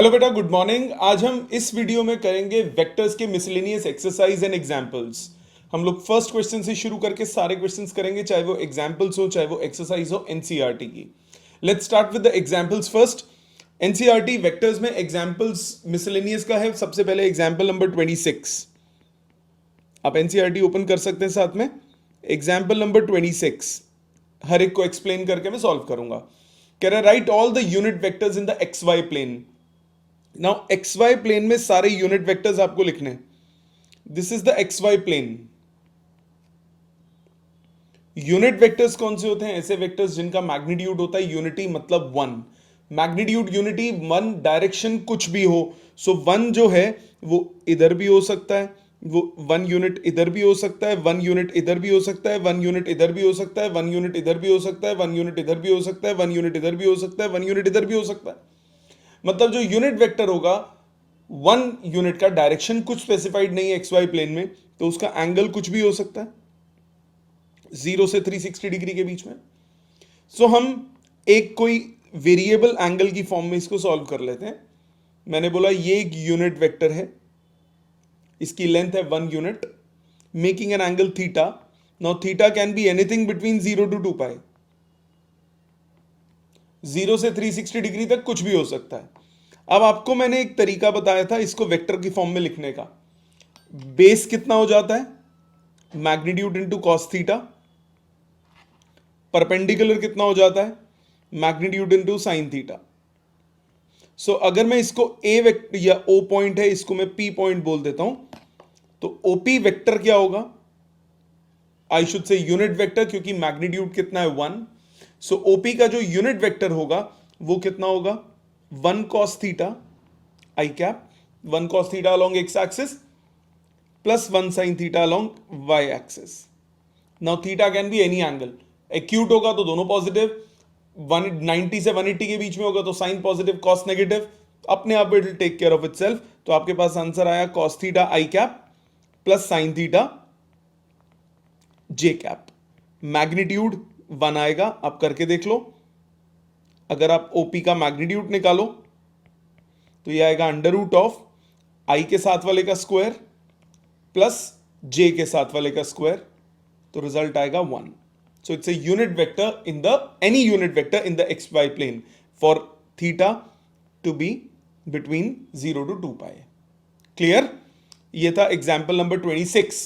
Hello बेटा, good morning. आज हम इस वीडियो में करेंगे वेक्टर्स के मिसलेनियस एक्सरसाइज एंड एग्जांपल्स। हम लोग फर्स्ट क्वेश्चन से शुरू करके सारे क्वेश्चंस करेंगे, चाहे वो एग्जांपल्स हो चाहे वो एक्सरसाइज हो एनसीईआरटी की। Let's start with the examples first. NCERT vectors में एग्जांपल्स मिसलेनियस का है। सबसे पहले एग्जांपल नंबर 26। आप एनसीईआरटी ओपन कर सकते हैं साथ में। एग्जांपल नंबर 26 हर एक को एक्सप्लेन करके मैं सॉल्व करूंगा। कह रहा है right all the unit vectors in the X Y plane. Now X Y plane में सारे यूनिट वेक्टर्स आपको लिखने हैं। This is the X Y plane. Unit vectors कौन से होते हैं? ऐसे वेक्टर्स जिनका मैग्नीट्यूड होता है यूनिटी, मतलब one. Magnitude unity, one direction कुछ भी हो। सो वन जो है वो इधर भी हो सकता है, वो वन यूनिट इधर भी हो सकता है, वन यूनिट इधर भी हो सकता है, वन यूनिट इधर भी हो सकता है, वन यूनिट इधर भी हो सकता है, वन यूनिट इधर भी हो सकता है, वन यूनिट इधर भी हो सकता है, वन यूनिट इधर भी हो सकता है। मतलब जो यूनिट वेक्टर होगा, वन यूनिट का डायरेक्शन कुछ स्पेसिफाइड नहीं है एक्स वाई प्लेन में, तो उसका एंगल कुछ भी हो सकता है 0 से 360 डिग्री के बीच में। सो हम एक कोई वेरिएबल एंगल की फॉर्म में इसको सॉल्व कर लेते हैं। मैंने बोला ये एक यूनिट वेक्टर है, इसकी लेंथ है 1 unit, making an angle theta. Now theta can be anything between 0 to 2 पाई। 0 से 360 डिग्री तक कुछ भी हो सकता है। अब आपको मैंने एक तरीका बताया था इसको वेक्टर की फॉर्म में लिखने का। बेस कितना हो जाता है? Magnitude into cos theta. Perpendicular कितना हो जाता है? Magnitude into sine theta. So अगर मैं इसको ए वेक्टर या ओ पॉइंट है, इसको मैं पी पॉइंट बोल देता हूं, तो ओपी वेक्टर क्या होगा? I should say unit vector, क्योंकि मैग्नीट्यूड कितना है 1। सो ओपी का जो यूनिट वेक्टर होगा वो कितना होगा? 1 cos theta I cap, 1 cos theta along x axis plus 1 sin theta along y axis. Now theta can be any angle. Acute होगा तो दोनों पॉजिटिव, 190 से 180 के बीच में होगा तो साइन पॉजिटिव कॉस नेगेटिव, अपने आप it will take care of itself. तो आपके पास आंसर आया cos थीटा आई cap plus sine theta J cap. Magnitude 1 आएगा, आप करके देख लो। अगर आप ओपी का मैग्नीट्यूड निकालो तो ये आएगा अंडर रूट ऑफ आई के साथ वाले का स्क्वायर प्लस जे के साथ वाले का स्क्वायर, तो रिजल्ट आएगा 1। So it's a unit vector in the any unit vector in the X Y plane for theta to be between 0 to 2 pi. Clear? ये था example number 26।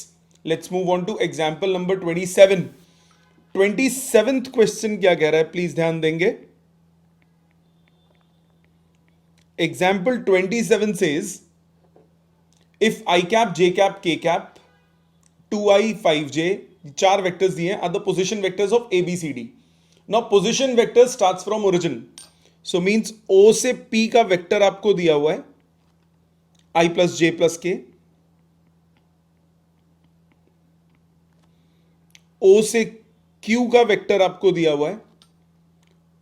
Let's move on to example number 27। 27th question क्या कह रहा है, please ध्यान देंगे। Example 27 says if I cap, J cap, K cap, 2i, 5j, चार vectors दिए हैं, are the position vectors of A, B, C, D. Now position vector starts from origin. So means O से P का vector आपको दिया हुआ है I plus J plus K, O से Q का वेक्टर आपको दिया हुआ है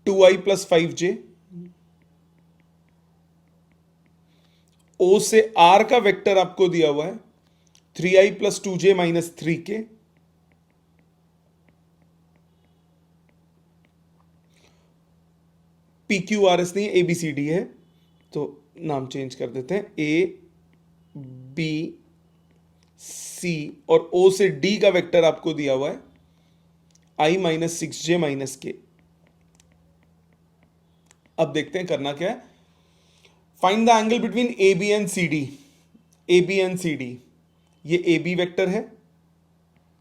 2i plus 5j, O से R का वेक्टर आपको दिया हुआ है 3i plus 2j minus 3k, P Q R S नहीं, ए बी सी डी है, तो नाम चेंज कर देते हैं। ए बी सी और ओ से डी का वेक्टर आपको दिया हुआ है आई माइनस 6j माइनस के। अब देखते हैं करना क्या है। Find the angle between A B and C D. A B and C D, ये ए बी वेक्टर है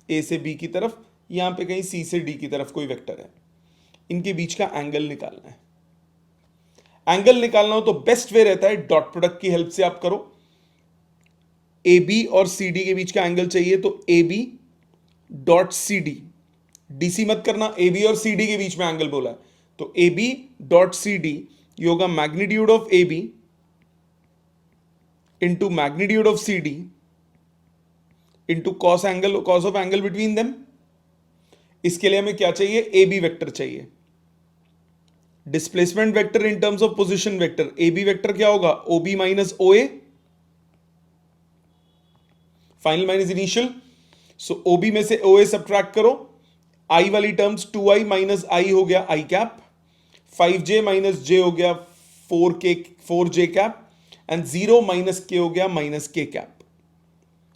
ए से बी की तरफ, यहां पे कहीं सी से डी की तरफ कोई वेक्टर है, इनके बीच का एंगल निकालना है। एंगल निकालना हो तो बेस्ट वे रहता है डॉट प्रोडक्ट की हेल्प से आप करो। ए बी और सी डी के बीच का एंगल चाहिए तो A B dot C D, DC मत करना, ए बी और सी डी के बीच में एंगल बोला है, तो A B dot C D ये होगा magnitude of A B into magnitude of C D into cos angle, cos of angle between them. इसके लिए हमें क्या चाहिए? ए बी वेक्टर चाहिए। Displacement vector in terms of position vector, A B vector क्या होगा? O B minus O A, final minus initial. So O B में से ओ ए सब्ट्रैक्ट करो, आई वाली टर्म्स 2i माइनस आई हो गया आई कैप, 5j माइनस जे हो गया 4k 4j cap, and 0 minus के हो गया माइनस के कैप,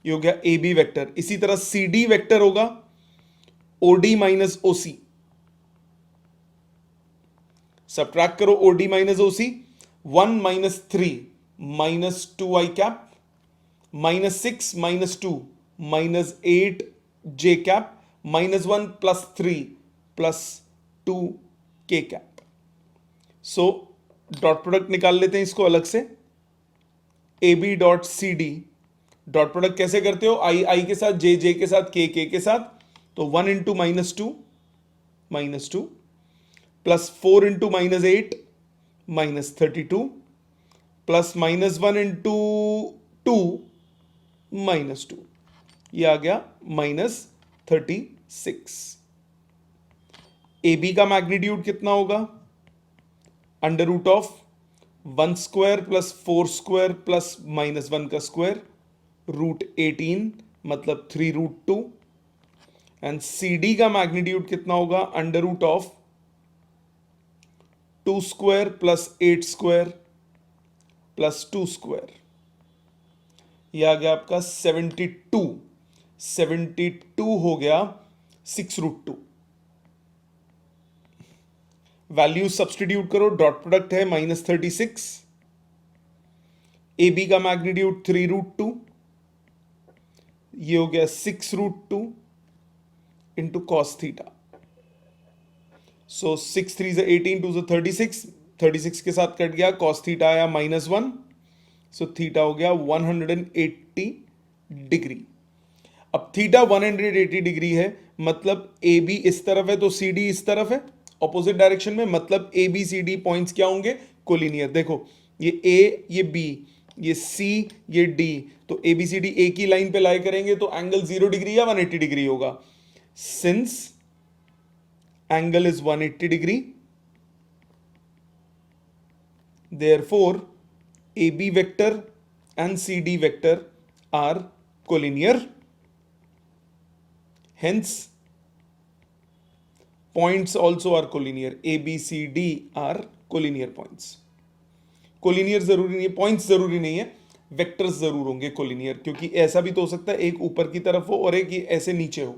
ये हो गया ए बी वेक्टर। इसी तरह सी डी वेक्टर होगा ओडी माइनस ओसी, सब्ट्रैक्ट करो OD minus OC, 1 minus 3 minus 2 I cap, minus 6 minus 2 minus 8 J cap, minus 1 plus 3 plus 2 K cap. So dot product निकाल लेते हैं इसको अलग से, A B dot C D, dot product कैसे करते हो, आई आई के साथ, जे जे के साथ, के के साथ, तो 1 into minus two plus 4 into minus 8 minus 32 plus minus 1 into 2 minus 2, ये आ गया माइनस 36। ए बी का मैग्नीट्यूड कितना होगा, under root of 1 square plus 4 स्क्वायर प्लस माइनस 1 का स्क्वायर, रूट 18 मतलब 3 रूट 2। एंड सी डी का मैग्नीट्यूड कितना होगा, under root of 2 square plus 8 square plus 2 square, यह आ गया आपका 72 हो गया 6 रूट 2। वैल्यू सब्सटीट्यूट करो, डॉट प्रोडक्ट है माइनस 36, ए बी का मैग्नीट्यूड 3 रूट 2, ये हो गया 6 रूट 2 इंटू कॉस थीटा। सो 6 3 से 18, 2 से 36, 36 के साथ कट गया, कॉस थीटा आया माइनस 1, सो थीटा हो गया 180 डिग्री। अब थीटा 180 डिग्री है, मतलब ए बी इस तरफ है तो सी डी इस तरफ है ऑपोजिट डायरेक्शन में, मतलब A B C D points क्या होंगे, कोलिनियर। देखो ये ए, ये बी, ये सी, ये डी, तो ए बी सी डी एक ही लाइन पे लाई करेंगे तो एंगल 0 डिग्री या 180 डिग्री होगा। Since angle is 180 degree, therefore A B vector and C D vector are collinear, hence points also are collinear, a b c d are collinear points। Collinear जरूरी नहीं है, points जरूरी नहीं है, vectors जरूर होंगे कोलिनियर, क्योंकि ऐसा भी तो हो सकता है एक ऊपर की तरफ हो और एक ऐसे नीचे हो,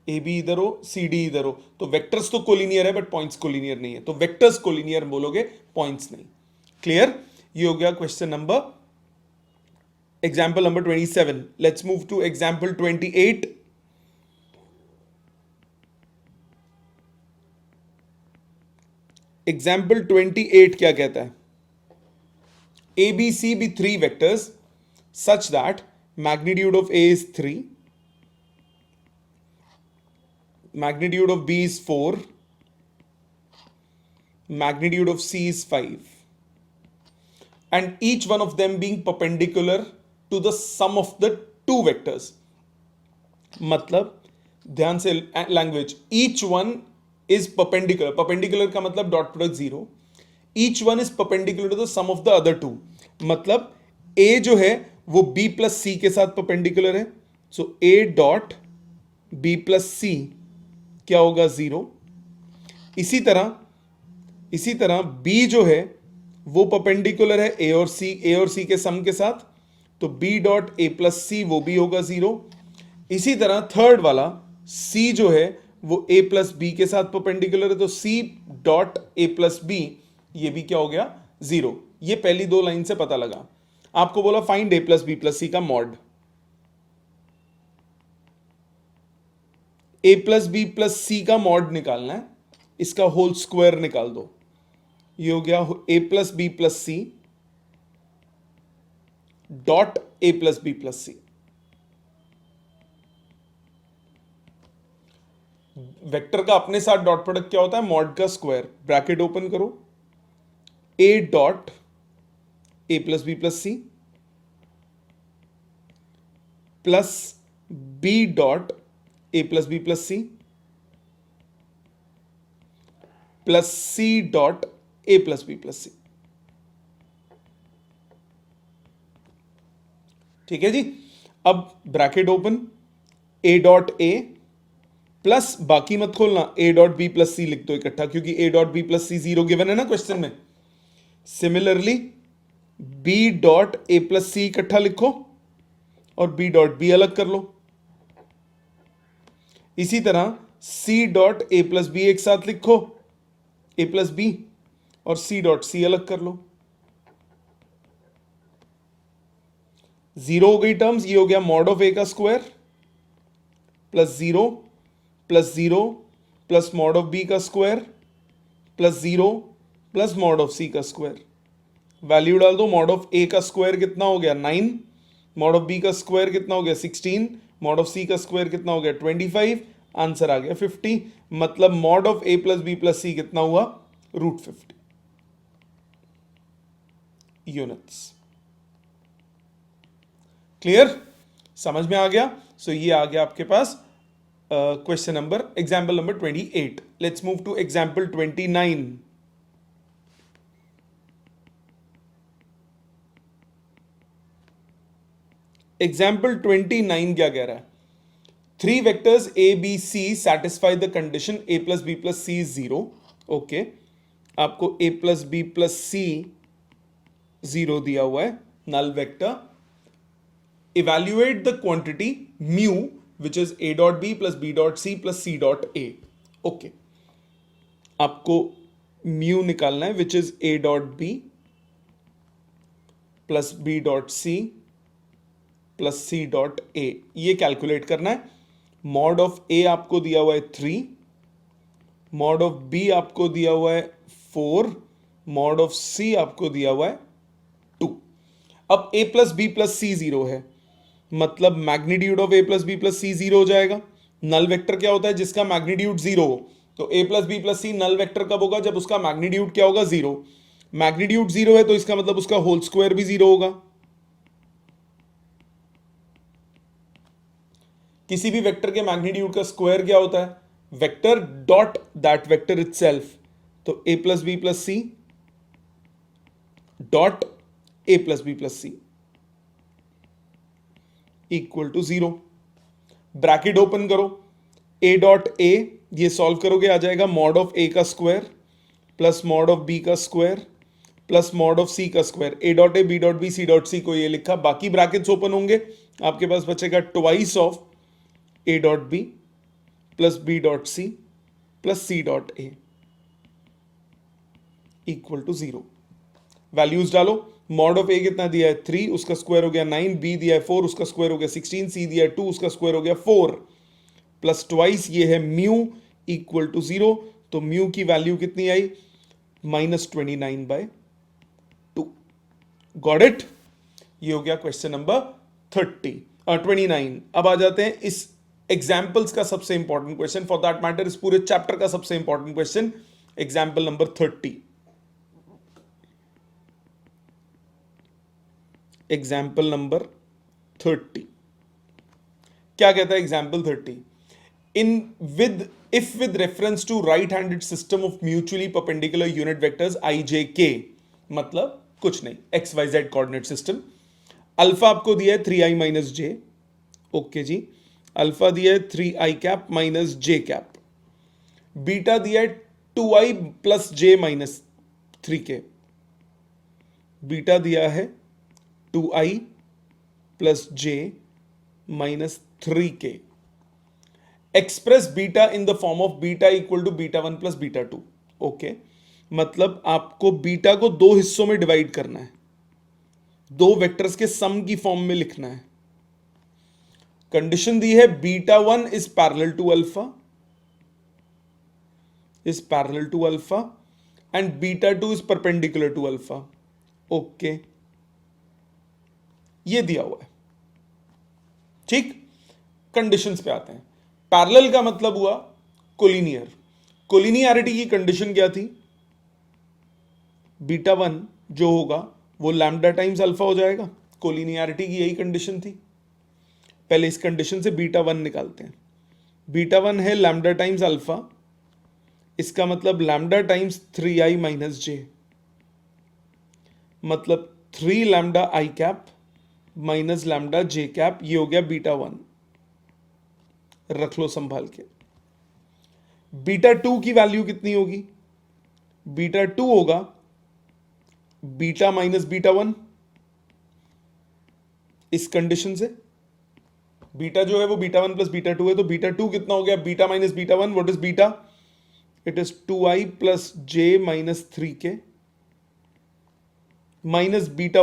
ए बी इधर हो सी डी इधर हो, तो वेक्टर्स तो कोलिनियर है बट पॉइंट्स कोलिनियर नहीं है, तो वेक्टर्स कोलिनियर बोलोगे, पॉइंट्स नहीं। क्लियर, ये हो गया question number, example number 27। Let's move to example 28। Example 28 क्या कहता है, A B C be 3 vectors such that magnitude of A is 3, magnitude of B is 4, magnitude of C is 5, and each one of them being perpendicular to the sum of the two vectors। मतलब ध्यान से language, each one is perpendicular, perpendicular का मतलब dot product 0, each one is perpendicular to the sum of the other two, मतलब A जो है वो B plus C के साथ perpendicular है, so A dot B plus C क्या होगा 0। इसी तरह B जो है वो परपेंडिकुलर है A और C के सम के साथ, तो B dot A plus C वो भी होगा 0। इसी तरह थर्ड वाला C जो है वो A प्लस B के साथ परपेंडिकुलर है, तो C dot A plus B ये भी क्या हो गया 0। ये पहली दो लाइन से पता लगा। आपको बोला find A plus B plus C का मॉड, ए प्लस बी प्लस सी का मॉड निकालना है, इसका होल स्क्वायर निकाल दो, ये हो गया a plus B plus C dot A plus B plus c. Vector का अपने साथ डॉट प्रोडक्ट क्या होता है, मॉड का स्क्वायर, ब्रैकेट ओपन करो, a dot A plus B plus c plus B dot A plus B plus c plus C dot A plus B plus c. ठीक है जी, अब bracket open, a dot A plus बाकी मत खोलना, a dot B plus c लिख दो इकट्ठा, क्योंकि a dot B plus c 0 given है ना क्वेश्चन में। सिमिलरली बी डॉट ए प्लस सी इकट्ठा लिखो और बी डॉट बी अलग कर लो। इसी तरह सी डॉट ए प्लस बी एक साथ लिखो, ए प्लस बी, और सी डॉट सी अलग कर लो। जीरो हो गई टर्म्स, ये हो गया मॉड ऑफ ए का square plus zero plus mod of B का square plus zero plus mod of सी का स्क्वायर। वैल्यू डाल दो, मॉड ऑफ ए का स्क्वायर कितना हो गया 9, मॉड ऑफ बी का स्क्वायर कितना हो गया 16, मॉड ऑफ सी का स्क्वायर कितना हो गया 25, आंसर आ गया 50। मतलब mod of a plus B plus c कितना हुआ √50 यूनिट्स। क्लियर, समझ में आ गया। सो ये आ गया आपके पास question number, example number 28। Let's move to example 29। Example 29 क्या कह रहा है? 3 vectors a B c satisfy the condition a plus B plus C is 0। Okay, आपको a plus B plus c 0 दिया हुआ है, null vector. Evaluate the quantity mu which is A dot B plus B dot C plus C dot a. Okay, आपको mu निकालना है which is A dot B plus B dot C plus C dot A, ये calculate करना है। Mod of ए आपको दिया हुआ है 3, मॉड ऑफ बी आपको दिया हुआ है 4, मॉड ऑफ सी आपको दिया हुआ है 2। अब a plus B plus c 0 है, मतलब magnitude of a plus B plus c 0 हो जाएगा। नल वेक्टर क्या होता है? जिसका मैग्नीट्यूड 0 हो। तो a plus B plus C null vector कब होगा? जब उसका मैग्नीट्यूड क्या होगा? 0। मैग्नीट्यूड 0 है तो इसका मतलब उसका होल स्क्वायर भी 0 होगा। किसी भी वेक्टर के मैग्नीट्यूड का स्क्वायर क्या होता है? Vector dot that vector itself. तो a plus B plus C dot A plus B plus c equal to 0। Bracket open करो, ए डॉट ए, ये सॉल्व करोगे आ जाएगा मॉड ऑफ ए का square plus mod of B का square plus mod of सी का square. A dot A, B dot B, C dot C को ये लिखा, बाकी ब्रैकेट्स ओपन होंगे, आपके पास बचेगा twice of A dot B plus B dot C plus C dot A equal to 0। Values डालो, मॉड ऑफ ए कितना दिया है 3, उसका स्क्वायर हो गया 9, बी दिया है 4, उसका स्क्वायर हो गया 16, सी दिया है 2, उसका स्क्वायर हो गया 4, प्लस ट्वाइस ये है म्यू इक्वल टू 0। तो म्यू की वैल्यू कितनी आई? -29/2। Got it? ये हो गया क्वेश्चन नंबर 29। अब आ जाते हैं इस एग्जाम्पल्स का सबसे important question, for that matter इस पूरे चैप्टर का सबसे important question, example number 30। Example number 30 क्या कहता है? Example 30, if with reference to right handed system of mutually perpendicular unit vectors I j k, मतलब कुछ नहीं, X Y Z coordinate system. Alpha आपको दिया है 3i माइनस जे, ओके जी, अल्फा दिया है 3i cap minus J cap, beta दिया है 2i plus J minus 3k, beta दिया है 2i plus J minus 3k। Express beta in the form of beta equal to beta 1 plus beta 2। Okay, मतलब आपको beta को दो हिस्सों में डिवाइड करना है, दो वेक्टर्स के सम की फॉर्म में लिखना है। कंडीशन दी है beta 1 is parallel to alpha and beta 2 is perpendicular to alpha. Okay, ये दिया हुआ है, ठीक। कंडीशंस पे आते हैं। पैरेलल का मतलब हुआ कोलिनियर। कोलिनियरिटी की कंडीशन क्या थी? बीटा 1 जो होगा वो लैम्डा टाइम्स अल्फा हो जाएगा। कोलिनियरिटी की यही कंडीशन थी। पहले इस कंडीशन से बीटा 1 निकालते हैं। बीटा 1 है लैम्डा टाइम्स अल्फा, इसका मतलब लैम्डा टाइम्स 3i माइनस जे, मतलब 3 lambda i cap minus lambda J cap, ये हो गया बीटा 1। रख लो संभाल के। बीटा 2 की वैल्यू कितनी होगी? बीटा 2 होगा बीटा माइनस बीटा 1, इस कंडीशन से बीटा जो है वो बीटा 1 प्लस बीटा 2 है, तो बीटा 2 कितना हो गया, beta minus beta 1, what is beta, it is 2i plus j minus 3k minus beta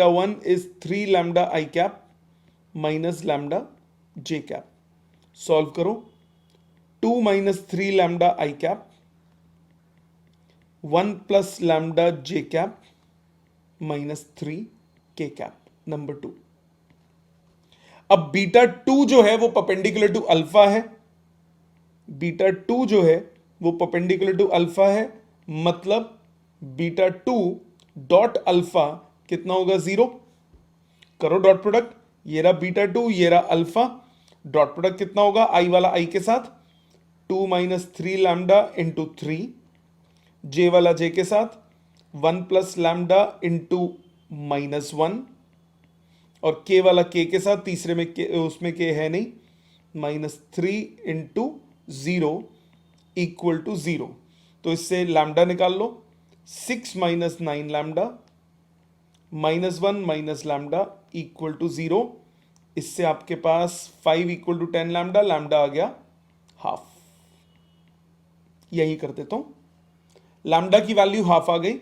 1 is 3 lambda i cap minus lambda J cap. Solve करो, 2 minus 3 lambda i cap 1 plus lambda J cap minus 3 k cap, number 2। अब beta 2 जो है वो perpendicular to alpha है, beta 2 जो है वो perpendicular to alpha है, मतलब बीटा 2 डॉट अल्फा कितना होगा, 0। करो डॉट प्रोडक्ट, ये रहा बीटा 2, ये रहा अल्फा, डॉट प्रोडक्ट कितना होगा, आई वाला आई के साथ 2 माइनस 3 लैम्डा इंटू 3, जे वाला जे के साथ 1 प्लस लैम्डा इंटू माइनस 1, और के वाला के साथ तीसरे में के, उसमें के है नहीं, माइनस 3 इंटू 0 इक्वल टू 0। तो इससे लैम्डा निकाल लो, 6 minus 9 lambda minus 1 minus lambda equal to 0। इससे आपके पास 5 इक्वल टू 10 लैम्डा, लैम्डा आ गया हाफ। यही कर देता हूं, लैम्डा की वैल्यू हाफ आ गई,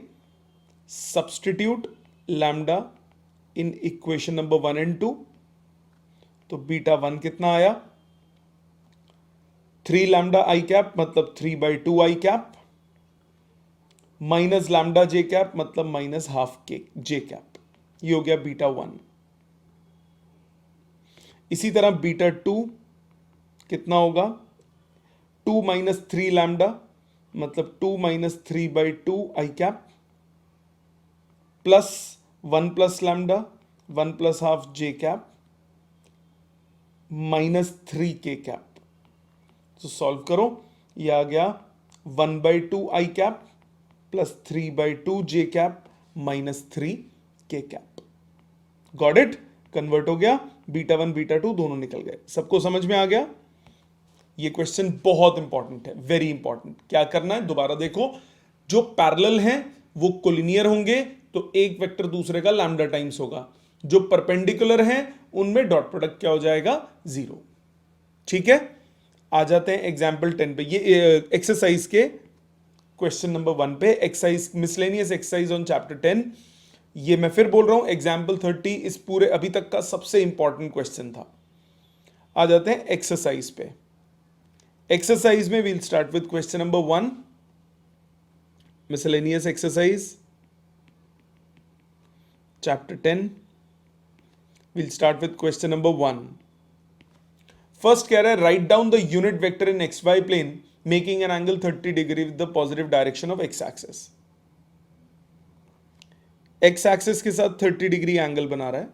substitute lambda in equation number 1 and 2, तो बीटा 1 कितना आया, 3 लैम्डा आई कैप मतलब 3/2 i cap minus lambda J cap मतलब माइनस हाफ के जे कैप, ये हो गया बीटा 1। इसी तरह बीटा 2 कितना होगा, 2 माइनस 3 लैम्डा मतलब 2 minus 3/2 i cap plus 1 plus lambda 1 plus half j cap minus 3 k cap. तो सॉल्व करो, ये आ गया 1/2 आई cap plus 3/2 J cap minus 3 k cap. Got it, convert हो गया, बीटा 1 बीटा 2 दोनों निकल गए। सबको समझ में आ गया? ये क्वेश्चन बहुत इंपॉर्टेंट है, वेरी इंपॉर्टेंट। क्या करना है, दोबारा देखो, जो पैरेलल हैं वो कोलिनियर होंगे, तो एक वेक्टर दूसरे का लैम्डा टाइम्स होगा। जो परपेंडिकुलर हैं उनमें डॉट प्रोडक्ट क्या हो जाएगा, 0। ठीक है, आ जाते हैं एग्जाम्पल 10 पे, ये एक्सरसाइज के क्वेश्चन नंबर 1 पे, exercise miscellaneous exercise on chapter 10। ये मैं फिर बोल रहा हूं, एग्जाम्पल 30 इस पूरे अभी तक का सबसे इंपॉर्टेंट क्वेश्चन था। आ जाते हैं एक्सरसाइज पे। एक्सरसाइज में we'll start with question number 1, miscellaneous exercise chapter 10। We'll start with question number 1। First कह रहा है, write down the unit vector in X Y plane making an angle 30 degree with the positive direction of X axis. X axis के साथ 30 degree angle बना रहा है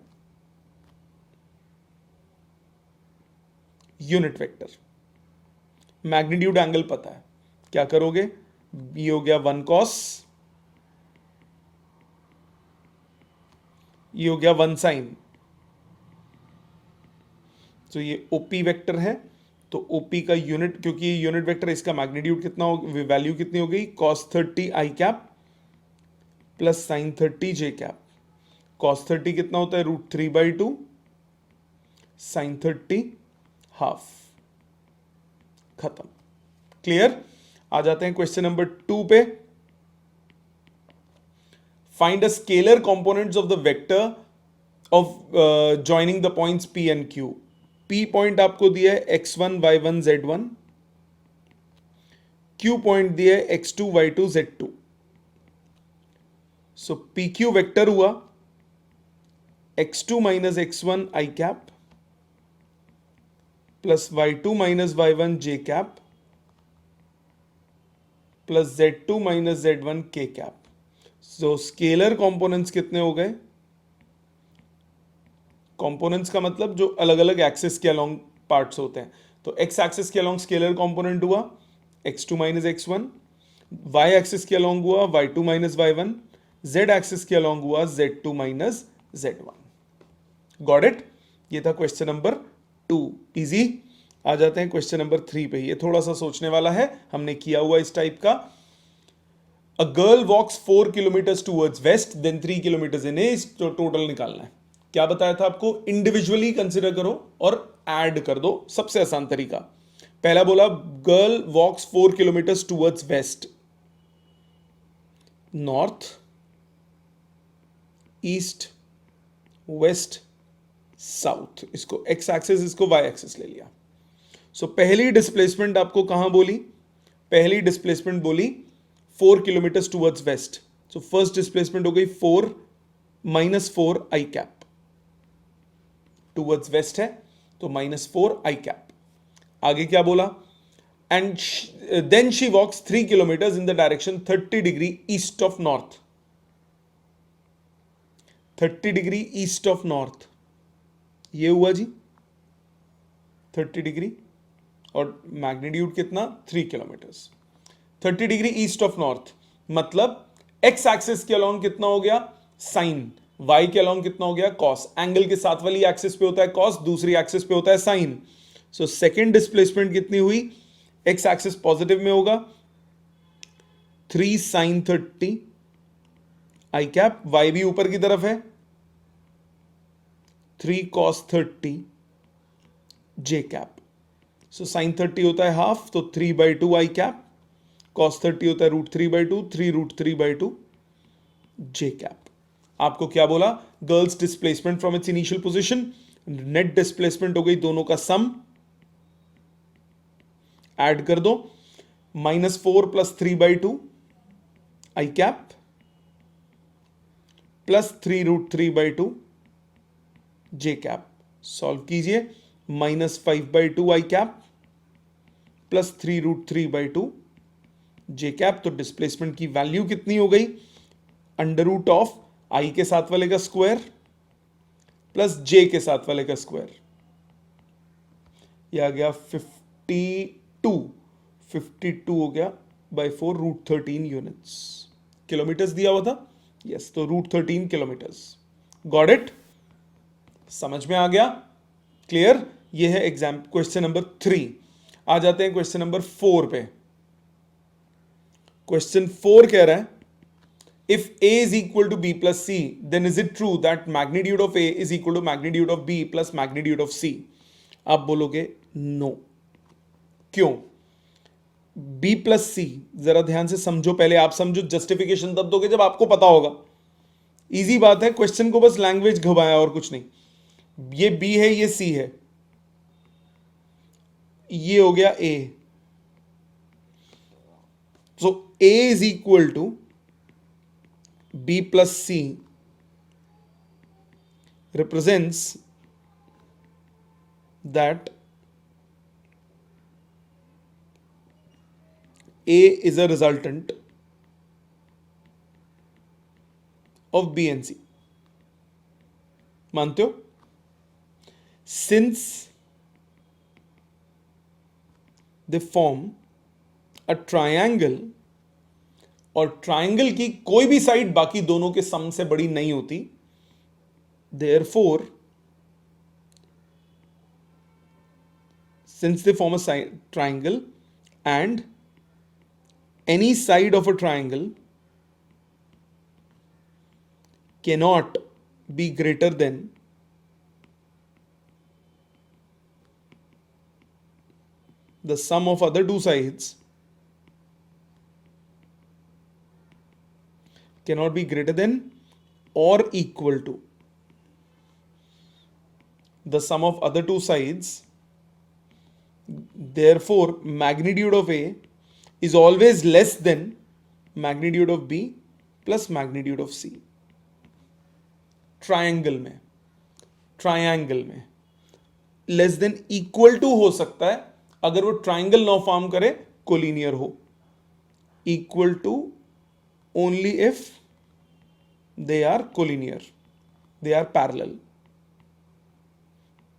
unit vector, magnitude angle पता है, क्या करोगे, ये हो गया 1 कॉस, ये हो गया 1 साइन। तो ये ओपी वेक्टर है, तो ओपी का यूनिट, क्योंकि ये यूनिट वेक्टर है, इसका मैग्नीट्यूड कितना हो, वैल्यू कितनी हो गई, cos 30 आई कैप प्लस sin 30 जे कैप। cos 30 कितना होता है, √3/2, sin 30 हाफ। खत्म, क्लियर। आ जाते हैं क्वेश्चन नंबर 2 पे। Find a scalar components of the vector of joining the points P and Q। P point आपको दिया है x1 y1 z1, Q point दिया है x2 y2 z2। सो PQ वेक्टर हुआ x2 minus x1 i cap plus y2 minus y1 j cap plus z2 minus z1 k cap. So scalar components कितने हो गए, components का मतलब जो अलग अलग एक्सिस के अलोंग पार्ट्स होते हैं। तो एक्स एक्सिस के अलोंग स्केलर कंपोनेंट हुआ x2 minus x1, y axis के अलोंग हुआ y2 minus y1, z axis के अलोंग हुआ z2 minus z1। Got it, ये था क्वेश्चन नंबर 2, इजी। आ जाते हैं क्वेश्चन नंबर 3 पे, ये थोड़ा सा सोचने वाला है, हमने किया हुआ इस टाइप का। A girl walks 4 kilometre towards west then 3 kilometre in east, तो टोटल निकालना है। क्या बताया था आपको? इंडिविजुअली कंसिडर करो और ऐड कर दो, सबसे आसान तरीका। पहला बोला girl walks 4 kilometre towards west, north, east, west, south. इसको एक्स एक्सिस, इसको वाई एक्सिस ले लिया। सो पहली डिस्प्लेसमेंट आपको कहां बोली? पहली डिस्प्लेसमेंट बोली 4 kilometre towards west. So first displacement हो गई 4 -4 आई कैप, टूवर्ड्स वेस्ट है तो -4 आई कैप। आगे क्या बोला? And then she walks 3 kilometre in the direction 30 degree east of north, 30 degree east of north. ये हुआ जी 30 डिग्री, और मैग्नीट्यूड कितना? 3 kilometre. 30 degree east of north मतलब एक्स एक्सिस के अलोंग कितना हो गया? साइन। वाई के अलोंग कितना हो गया? कॉस। एंगल के साथ वाली एक्सिस पे होता है कॉस, दूसरी एक्सिस पे होता है साइन। सो सेकेंड डिस्प्लेसमेंट कितनी हुई? एक्स एक्सिस पॉजिटिव में होगा 3 sin 30 आई कैप, वाई भी ऊपर की तरफ है 3 cos 30 जे कैप। सो साइन 30 होता है हाफ, तो 3/2 आई कैप। cos 30 होता है √3/2, 3√3/2 जे कैप। आपको क्या बोला? Girls displacement from its initial position, net displacement हो गई दोनों का सम, ऐड कर दो, -4 + 3/2 i cap plus 3√3/2 J cap. Solve कीजिए, -5/2 आई कैप प्लस 3√3/2 जे कैप। तो डिस्प्लेसमेंट की वैल्यू कितनी हो गई? √ऑफ आई के साथ वाले का स्क्वायर प्लस जे के साथ वाले का स्क्वायर। यह आ गया 52 हो गया बाय 4 √13 यूनिट्स। किलोमीटर्स दिया हुआ था, यस, तो √13 किलोमीटर्स। Got it? समझ में आ गया? क्लियर? ये है एग्जाम क्वेश्चन नंबर 3। आ जाते हैं क्वेश्चन नंबर 4 पे। क्वेश्चन 4 कह रहा है if a is equal to b plus c then is it true that magnitude of a is equal to magnitude of b plus magnitude of c? आप बोलोगे no. क्यों? b plus सी, जरा ध्यान से समझो, पहले आप समझो, जस्टिफिकेशन तब दोगे जब आपको पता होगा। इजी बात है, क्वेश्चन को बस लैंग्वेज घुमाया और कुछ नहीं। ये b है, ये c है, ये हो गया a। So a is equal to b plus c represents that a is a resultant of b and c। मानते हो? Since they form a triangle, और ट्राइंगल की कोई भी साइड बाकी दोनों के सम से बड़ी नहीं होती, therefore since they form a triangle and any side of a triangle cannot be greater than the sum of other two sides, cannot be greater than or equal to the sum of other two sides. Therefore magnitude of a is always less than magnitude of b plus magnitude of c। Triangle में less than equal to हो सकता है अगर वो triangle ना form करे, collinear हो। Equal to only if they are collinear, they are parallel।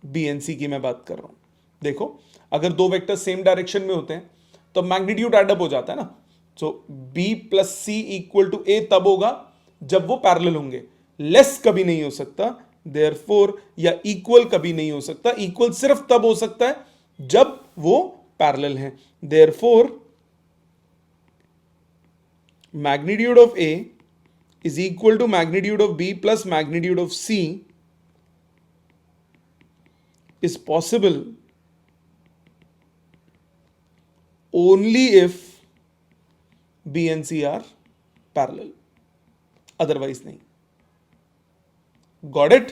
B and c की मैं बात कर रहा हूं। देखो, अगर दो वेक्टर सेम डायरेक्शन में होते हैं तो मैग्नीट्यूड एडअप हो जाता है ना। So b plus c equal to a तब होगा जब वो पैरेलल होंगे, लेस कभी नहीं हो सकता, देयरफॉर, या इक्वल कभी नहीं हो सकता। इक्वल सिर्फ तब हो सकता है जब वो पैरेलल हैं। Therefore magnitude of A is equal to magnitude of B plus magnitude of C is possible only if B and C are parallel, otherwise नहीं. Got it?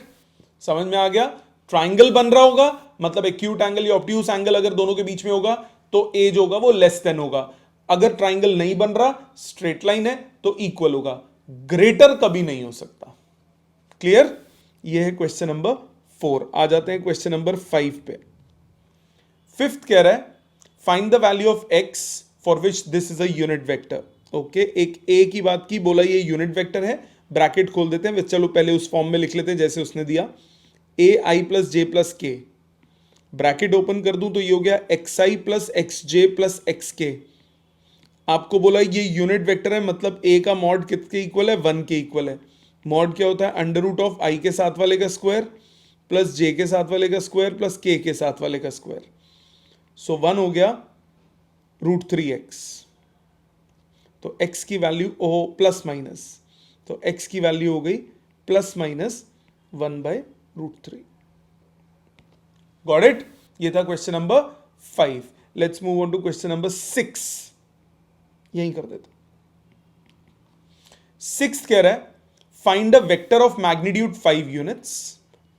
समझ में आ गया? ट्राइंगल बन रहा होगा मतलब एक्यूट एंगल या ऑब्ट्यूस एंगल अगर दोनों के बीच में होगा तो ए जो होगा वो लेस देन होगा. अगर ट्राइंगल नहीं बन रहा, स्ट्रेट लाइन है, तो इक्वल होगा. ग्रेटर कभी नहीं हो सकता. क्लियर? ये है क्वेश्चन नंबर 4. आ जाते हैं क्वेश्चन नंबर 5 पे. फिफ्थ कह रहा है find the value of x for which this is a unit vector. Okay, एक ए की बात की, बोला ये यूनिट वेक्टर है. ब्रैकेट खोल देते हैं. चलो पहले उस फॉर्म में लिख लेते हैं जैसे उसने दिया. ए आई प्लस जे प्लस के, ब्रैकेट ओपन कर दूं तो ये हो गया एक्स आई प्लस एक्स जे प्लस एक्स के. आपको बोला ये यूनिट वेक्टर है मतलब ए का मॉड कितने इक्वल है? 1 के इक्वल है. मॉड क्या होता है? अंडर रूट ऑफ आई के साथ वाले का स्क्वायर प्लस जे के साथ वाले का स्क्वायर प्लस के साथ वाले का स्क्वायर. सो 1 हो गया √3x. तो x की वैल्यू ओ प्लस माइनस, तो x की वैल्यू हो गई प्लस माइनस 1/√3. Got it? ये था question number 5. Let's move on to question number 6. यहीं कर देते. 6 कह रहा है find a vector of magnitude 5 units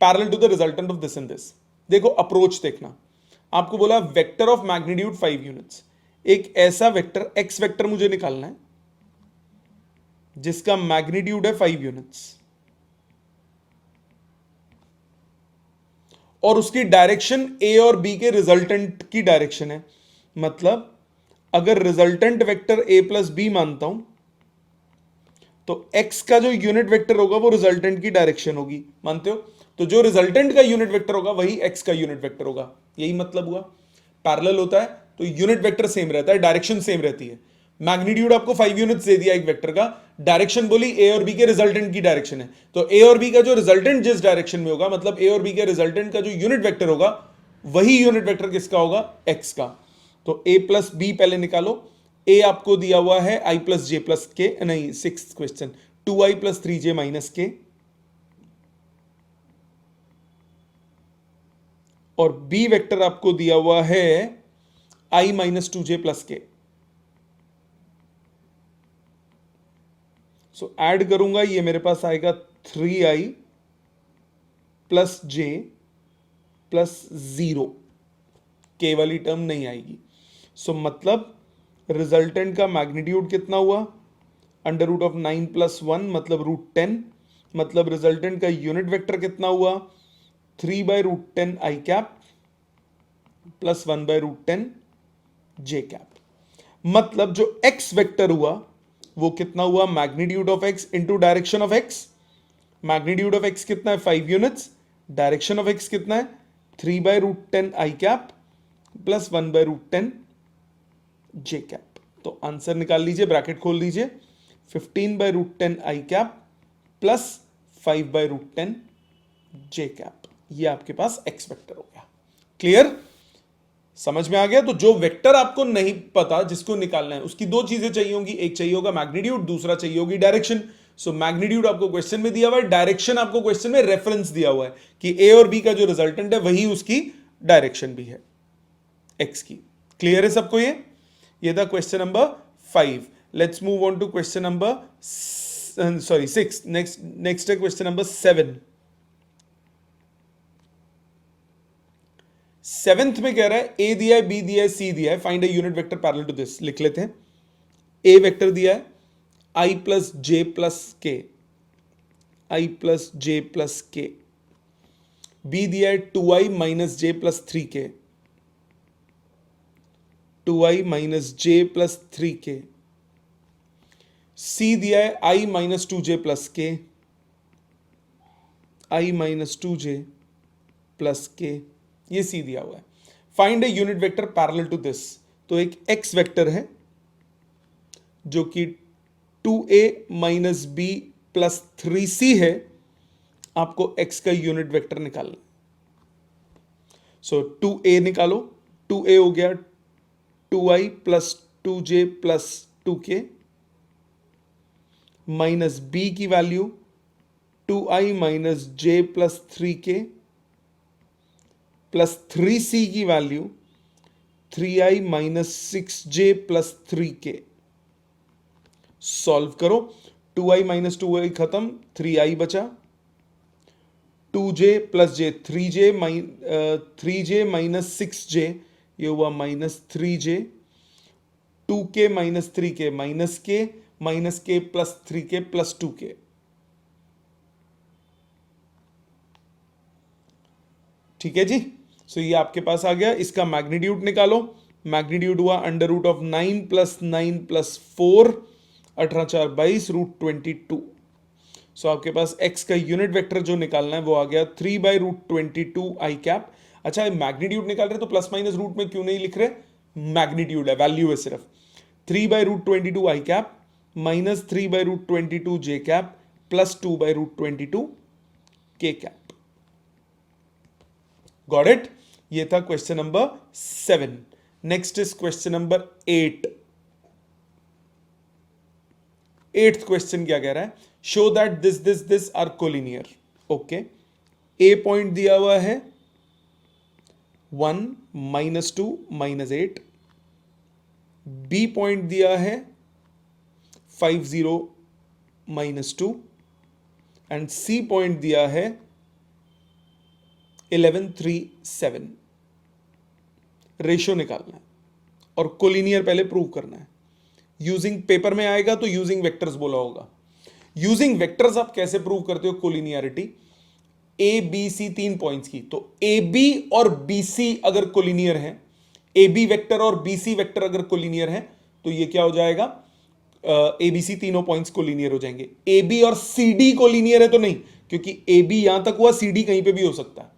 parallel to the resultant of this and this. देखो अप्रोच देखना. आपको बोला वेक्टर ऑफ मैग्नीट्यूड 5 यूनिट्स. एक ऐसा वेक्टर एक्स वेक्टर मुझे निकालना है जिसका मैग्नीट्यूड है 5 यूनिट्स और उसकी डायरेक्शन ए और बी के रिजल्टेंट की डायरेक्शन है. मतलब अगर resultant vector A plus B मानता हूं तो एक्स का जो यूनिट वेक्टर होगा वो रिजल्टेंट की डायरेक्शन होगी. मानते हो? तो जो रिजल्टेंट का यूनिट वेक्टर होगा वही एक्स का यूनिट वेक्टर होगा. यही मतलब हुआ. पैरेलल होता है तो यूनिट वेक्टर सेम रहता है, डायरेक्शन सेम रहती है. मैग्नीट्यूड आपको 5 यूनिट्स दे दिया एक वेक्टर का, डायरेक्शन बोली ए और बी के रिजल्टेंट की डायरेक्शन है. तो ए और बी का जो रिजल्टेंट जिस डायरेक्शन में होगा मतलब ए और बी के रिजल्टेंट का जो यूनिट वेक्टर होगा वही यूनिट वेक्टर किसका होगा? एक्स का. तो ए प्लस बी पहले निकालो. ए आपको दिया हुआ है आई प्लस जे प्लस के, नहीं 6th question 2i plus 3j minus के, और बी वेक्टर आपको दिया हुआ है i माइनस 2j प्लस के. सो ऐड करूंगा ये मेरे पास आएगा 3i प्लस जे प्लस 0. के वाली टर्म नहीं आएगी. सो मतलब रिजल्टेंट का मैग्नीट्यूड कितना हुआ? अंडर रूट ऑफ 9 प्लस 1 मतलब √10. मतलब रिजल्टेंट का यूनिट वेक्टर कितना हुआ? 3/√10 आई कैप प्लस 1/√10 जे कैप. मतलब जो एक्स वेक्टर हुआ वो कितना हुआ? Magnitude of x into direction of x. Magnitude of x कितना है? 5 यूनिट्स. डायरेक्शन ऑफ एक्स कितना है? 3/√10 आई कैप प्लस 1/√10 जे कैप. तो आंसर निकाल लीजिए, ब्रैकेट खोल लीजिए. 15/√10 आई कैप प्लस 5/√10 जे कैप. ये आपके पास एक्स वेक्टर हो गया. क्लियर? समझ में आ गया? तो जो वेक्टर आपको नहीं पता जिसको निकालना है उसकी दो चीजें चाहिए होंगी. एक चाहिए होगा मैग्नीट्यूड, दूसरा चाहिए होगी डायरेक्शन. सो मैग्नीट्यूड आपको क्वेश्चन में दिया हुआ है, डायरेक्शन आपको क्वेश्चन में रेफरेंस दिया हुआ है कि ए और बी का जो रिजल्टेंट है वही उसकी डायरेक्शन भी है एक्स की. क्लियर है सबको? ये था question number 5. Let's move on to question number 6. Next है क्वेश्चन नंबर 7. 7th में कह रहा है ए दिया है, बी दिया है, सी दिया है, find a unit vector parallel to this. लिख लेते हैं. ए वेक्टर दिया है I plus J plus K, I plus J plus K. B दिया है 2i minus J plus 3k, 2i minus J plus 3k. C दिया है i minus 2j plus K, i minus 2j plus K. ये C दिया हुआ है. Find a unit vector parallel to this. तो एक एक्स वेक्टर है जो कि 2a minus B plus 3c है. आपको x का यूनिट वेक्टर निकालना. सो 2a निकालो. 2a हो गया 2i plus 2j plus 2k minus b की value 2i minus j plus 3k plus 3c की value 3i minus 6j plus 3k। Solve करो, 2i माइनस 2i खत्म, 3i बचा, 2j प्लस जे 3j minus 6j, ये हुआ minus 3j, 2k minus 3k minus k plus 3k plus 2k। ठीक है जी। सो ये आपके पास आ गया। इसका मैग्नीट्यूड निकालो। मैग्नीट्यूड हुआ under root of 9 plus 9 plus 4, 18 4 22 root 22। So आपके पास x का यूनिट वेक्टर जो निकालना है वो आ गया 3 बाई रूट 22 आई कैप। अच्छा, मैग्नीट्यूड निकाल रहे तो प्लस माइनस रूट में क्यों नहीं लिख रहे, मैग्नीट्यूड है, वैल्यू है सिर्फ। 3 by root 22 I cap minus 3 by root 22 J cap plus 2 by root 22 K cap. Got it. ये था question number 7। Next is question number 8। 8th question क्या कह रहा है, show that this are collinear. Okay, a point दिया हुआ है 1 minus 2 minus 8, B point दिया है 5 0 माइनस 2 एंड सी पॉइंट दिया है 11 3 7। रेशियो निकालना है और कोलिनियर पहले प्रूव करना है। यूजिंग, पेपर में आएगा तो यूजिंग वेक्टर्स बोला होगा। यूजिंग वेक्टर्स आप कैसे प्रूव करते हो collinearity, A B C 3 points की, तो ए बी और बी सी अगर कोलिनियर है, ए बी वेक्टर और बी सी वेक्टर अगर कोलिनियर है तो ये क्या हो जाएगा, ए बी सी तीनों पॉइंट्स कोलिनियर हो जाएंगे। ए बी और सी डी कोलिनियर है तो नहीं, क्योंकि ए बी यहां तक हुआ, सी डी कहीं पे भी हो सकता है।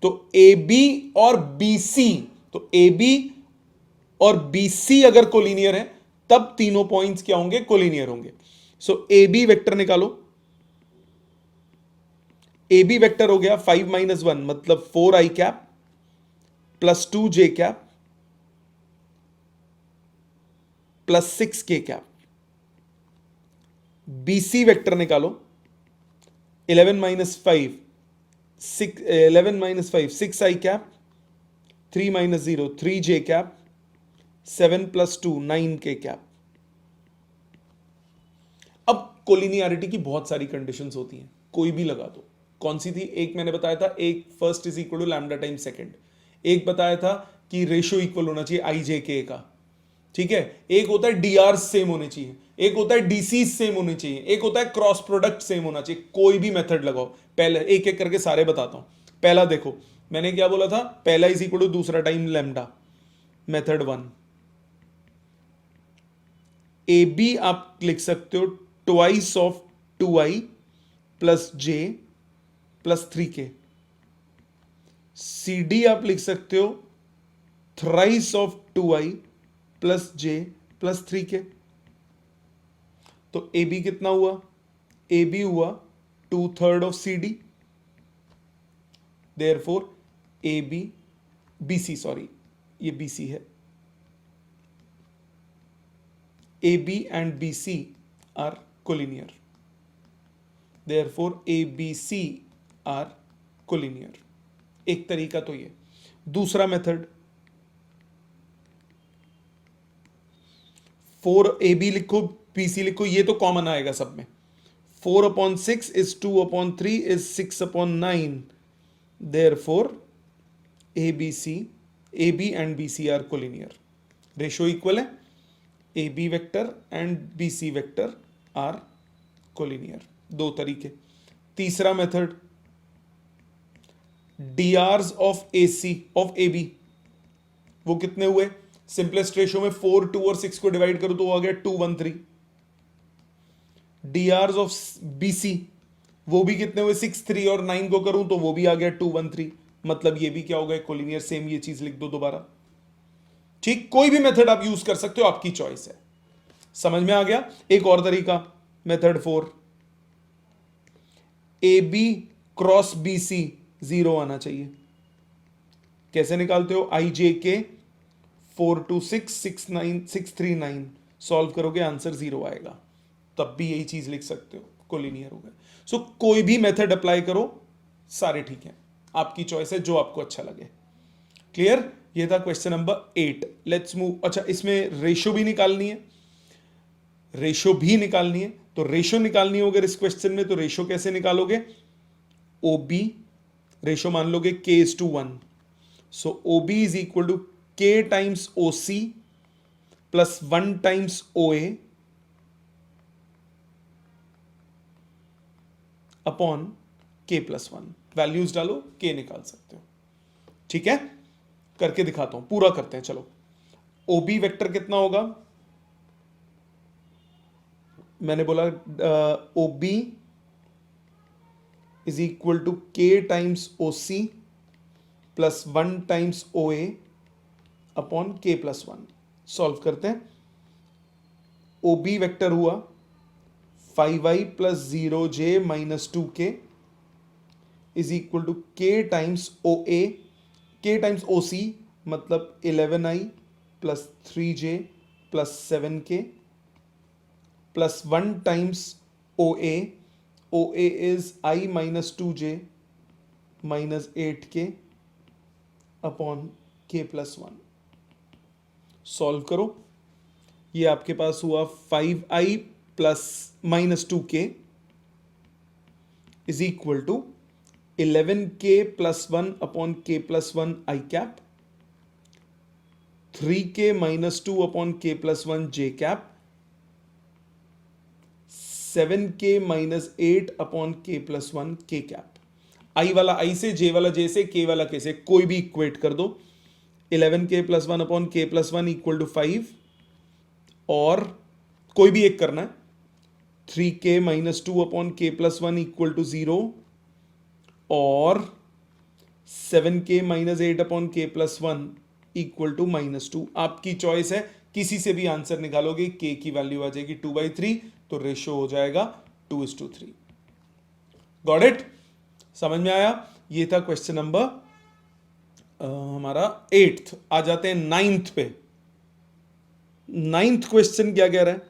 तो ए बी और बी सी, तो ए बी और बी सी अगर कोलिनियर है तब तीनों पॉइंट्स क्या होंगे, कोलिनियर होंगे। सो ए बी वेक्टर निकालो। ए बी वेक्टर हो गया 5 माइनस 1 मतलब 4 आई cap plus 2 J cap plus 6 के कैप। बी सी वेक्टर निकालो, 11 माइनस 5 6 आई कैप, 3 माइनस 0 3 जे कैप, 7 प्लस 2 9 के कैप। अब कोलिनियरिटी की बहुत सारी कंडीशंस होती हैं, कोई भी लगा दो। कौन सी थी, एक मैंने बताया था, एक first is equal to lambda time second, एक बताया था कि रेशियो इक्वल होना चाहिए आई जे के का, ठीक है। एक होता है डी आर सेम होने चाहिए, एक होता है डीसी सेम होने चाहिए, एक होता है क्रॉस प्रोडक्ट सेम होना चाहिए। कोई भी मेथड लगाओ, पहले एक एक करके सारे बताता हूं। पहला देखो, मैंने क्या बोला था, पहला इज इक्वल टू दूसरा time lambda, method 1। A B आप लिख सकते हो twice of 2i plus J plus 3k। C D आप लिख सकते हो thrice of 2i plus J plus 3k। तो ए बी कितना हुआ, ए बी हुआ 2/3 of C D, therefore A B, B C, sorry ये बी सी है, A B and B C are collinear, therefore ABC are collinear। एक तरीका तो ये। दूसरा मेथड 4AB लिखो, BC लिखो, ये तो कॉमन आएगा सब में। 4/6 is 2/3 is 6/9, therefore ABC, AB and BC are collinear। Ratio equal है, AB vector and BC vector are collinear. दो तरीके। तीसरा method D Rs of A C of A B, वो कितने हुए, सिंपलेस्ट रेशियो में 4 2 और 6 को डिवाइड करो तो वो आ गया 2 1 3। D Rs of B C, वो भी कितने हुए, 6 3 और 9 को करूं तो वो भी आ गया 2 1 3। मतलब ये भी क्या होगा, कोलिनियर। सेम ये चीज लिख दो दोबारा, ठीक। कोई भी मेथड आप यूज कर सकते हो, आपकी चॉइस है। समझ में आ गया। एक और तरीका, method 4, A B cross B C 0 आना चाहिए। कैसे निकालते हो, आई जे के 4 2 6 6 9 6 3 9, सॉल्व करोगे आंसर 0 आएगा। तब भी यही चीज लिख सकते हो, कोलिनियर हो गए। सो कोई भी मेथड अप्लाई करो, सारे ठीक है, आपकी चॉइस है, जो आपको अच्छा लगे। क्लियर? ये था क्वेश्चन नंबर 8। Let's move. अच्छा, इसमें रेशो भी निकालनी है, रेशो भी निकालनी है। तो रेशो निकालनी हो अगर इस क्वेश्चन में, तो रेशो कैसे निकालोगे? ओ बी रेशो मान लोगे k:1, so O B is equal to k times O C plus 1 times O A upon k+1। Values डालो, k निकाल सकते हो। ठीक है, करके दिखाता हूं, पूरा करते हैं। चलो, ओ बी वेक्टर कितना होगा? मैंने बोला O B is equal to k times O C plus 1 times O A upon k+1। Solve करते हैं। ओ बी वेक्टर हुआ 5i plus 0j minus 2k is equal to k times O A, k times O C मतलब 11i plus 3j plus 7k प्लस 1 times O A is i minus 2j minus 8k upon k+1। Solve करो, ये आपके पास हुआ 5i plus minus 2k is equal to 11k plus 1 upon k+1 I cap, 3k minus 2 upon k+1 J cap, 7k minus 8 upon k+1 K cap. आई वाला I से, जे वाला जे से, के वाला के से, कोई भी इक्वेट कर दो। 11k plus 1 upon k+1 equal to 5, और कोई भी एक करना है। 3k minus 2 upon k+1 equal to 0, और 7k minus 8 upon k+1 equal to -2। आपकी चॉइस है, किसी से भी आंसर निकालोगे। k की वैल्यू आ जाएगी 2/3, तो रेशो हो जाएगा 2:3। Got it? समझ में आया? ये था क्वेश्चन नंबर हमारा 8th। आ जाते हैं 9th पे। 9th क्वेश्चन क्या कह रहा है?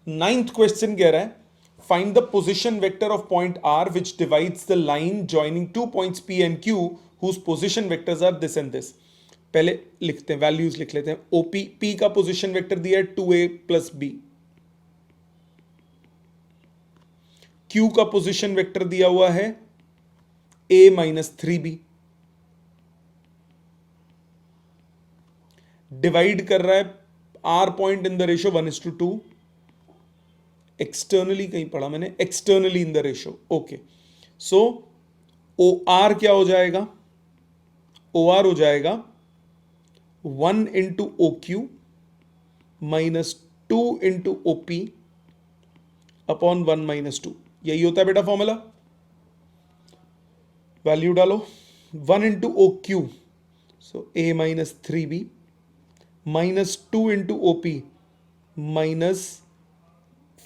9th क्वेश्चन कह रहा है find the position vector of point R which divides the line joining 2 points P and Q whose position vectors are this and this. पहले लिखते हैं, वैल्यूज लिख लेते हैं। ओपी, पी का पोजिशन वेक्टर दिया है 2a प्लस बी, क्यू का पोजिशन वेक्टर दिया हुआ है a माइनस 3b, डिवाइड कर रहा है R point in the ratio 1:2। Externally कहीं पढ़ा मैंने, externally in the ratio. Okay, so O R क्या हो जाएगा? ओ आर हो जाएगा 1 into O Q minus 2 into O P upon 1 minus 2। यही होता है बेटा फॉर्मूला। वैल्यू डालो, 1 into O Q, so a minus 3b minus 2 into O P minus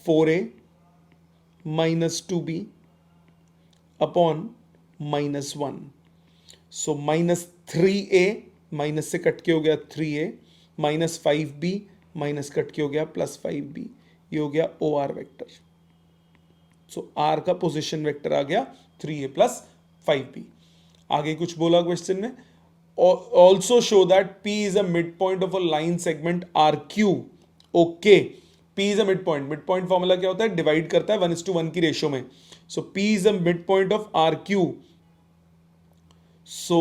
4a minus 2b upon -1। So -3a minus से cut के हो गया 3a, minus 5b minus cut के हो गया +5b। ये हो गया O R vector. So R का पोजिशन वेक्टर आ गया 3a प्लस 5b। आगे कुछ बोला क्वेश्चन में, also show that p is a mid point of a line segment RQ। Okay, p is a mid point. Mid point formula क्या होता है? डिवाइड करता है 1:1 की रेशियो में। सो p is a mid point of RQ। So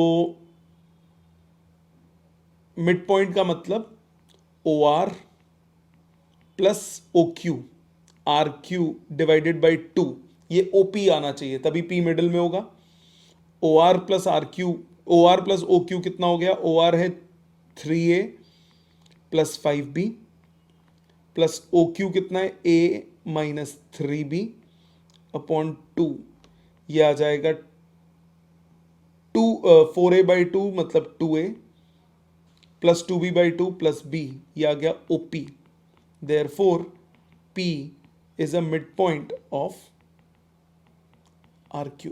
mid point का मतलब OR plus OQ, RQ divided by 2। ये OP आना चाहिए, तभी P मिडिल में होगा। OR plus RQ, OR plus OQ कितना हो गया? OR है 3a plus 5b plus OQ कितना है? a minus 3b upon 2। ये आ जाएगा 4a बाई 2 मतलब 2a plus 2b by 2 plus b। ये आ गया OP। Therefore P is a mid point of RQ।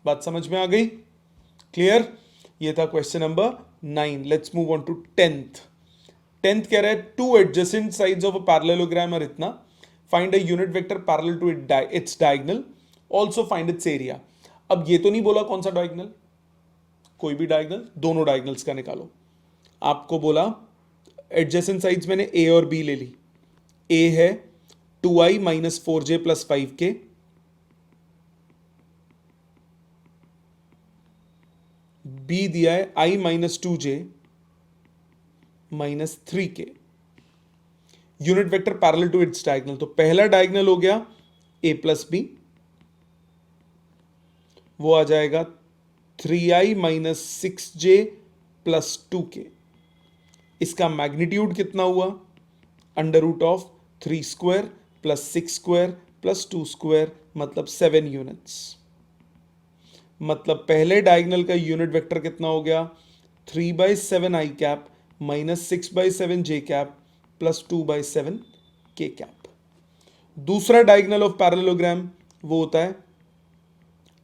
बात समझ में आ गई? क्लियर? ये था question number 9। Let's move on to 10th। 10th कह रहा है two adjacent sides of a parallelogram और इतना, find a unit vector parallel to its diagonal, also find its area. अब ये तो नहीं बोला कौन सा डायगोनल, कोई भी डायगनल, दोनों डायगनल्स का निकालो। आपको बोला एडजेसेंट साइड्स मैंने ए और बी ले ली। ए है 2i minus 4j plus 5k, B दिया है i minus 2j minus 3k। Unit vector parallel to its diagonal, तो पहला डायगनल हो गया a प्लस बी, वो आ जाएगा 3i minus 6j plus 2k। इसका मैग्नीट्यूड कितना हुआ, under root of 3 square plus 6 square plus 2 square, मतलब 7 यूनिट्स। मतलब पहले डायगनल का यूनिट वेक्टर कितना हो गया, 3/7 आई कैप माइनस 6/7 जे कैप प्लस 2/7 के कैप। दूसरा डायगनल ऑफ पैरेललोग्राम वो होता है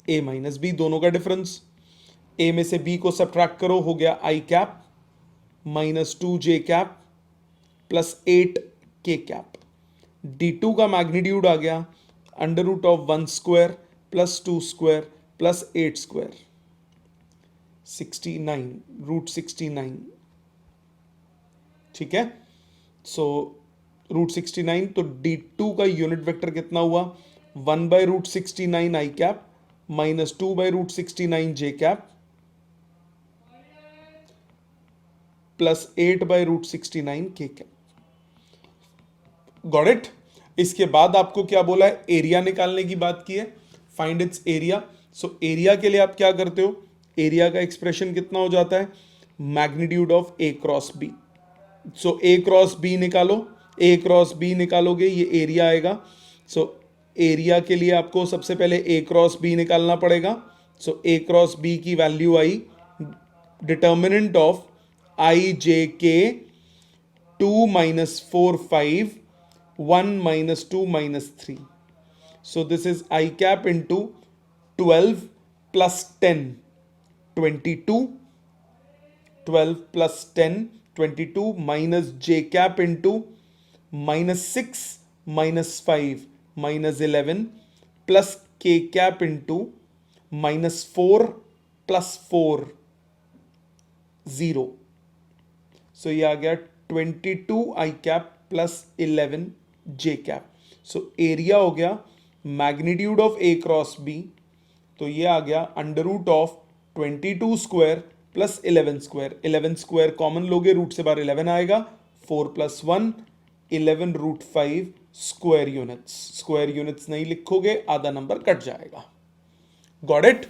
a माइनस बी, दोनों का डिफरेंस। a में से b को सब्ट्रैक्ट करो, हो गया I cap minus 2 J cap plus 8 K cap. d2 का मैग्नीट्यूड आ गया under root of 1 square plus 2 square plus 8 square, 69 root 69। ठीक है, सो रूट 69, तो d2 का यूनिट वेक्टर कितना हुआ, 1/√69 आई कैप माइनस 2/√69 जे कैप प्लस 8/√69 के कैप। Got it. इसके बाद आपको क्या बोला है, एरिया निकालने की बात की है, find its area. So area के लिए आप क्या करते हो, एरिया का एक्सप्रेशन कितना हो जाता है, magnitude of A cross B. So A cross B निकालो, ए क्रॉस बी निकालोगे ये एरिया आएगा। सो एरिया के लिए आपको सबसे पहले ए क्रॉस बी निकालना पड़ेगा। सो ए क्रॉस बी की वैल्यू आई डिटर्मिनेंट ऑफ आई जे के 2 minus 4 5 1 minus 2 minus 3. So this is I cap into 12 plus 10, 22. 12 plus 10, 22 minus j cap into minus 6 minus 5 minus 11 plus k cap into minus 4 plus 4 0. So ये आ गया 22 I cap plus 11 J cap. So area हो गया magnitude of A cross B, तो ये आ गया under root of 22 square plus 11 square. 11 square common लोगे, रूट से बाहर 11 आएगा, 4 plus 1 11√5 square units. Square units नहीं लिखोगे आधा नंबर कट जाएगा। गॉट इट,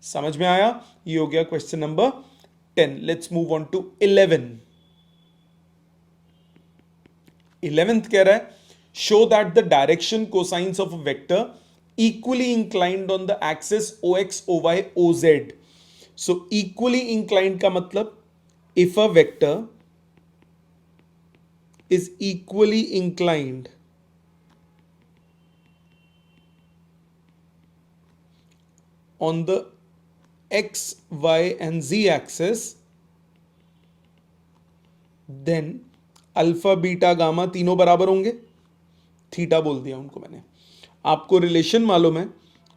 समझ में आया। ये हो गया question number 10। Let's move on to 11th। 11th कह रहा है show that the direction cosines of a vector equally inclined on the axis ox, oy, oz. So equally inclined का मतलब if a vector is equally inclined on the x, y and z axis, then alpha beta gamma तीनों बराबर होंगे। Theta बोल दिया उनको मैंने। आपको रिलेशन मालूम है,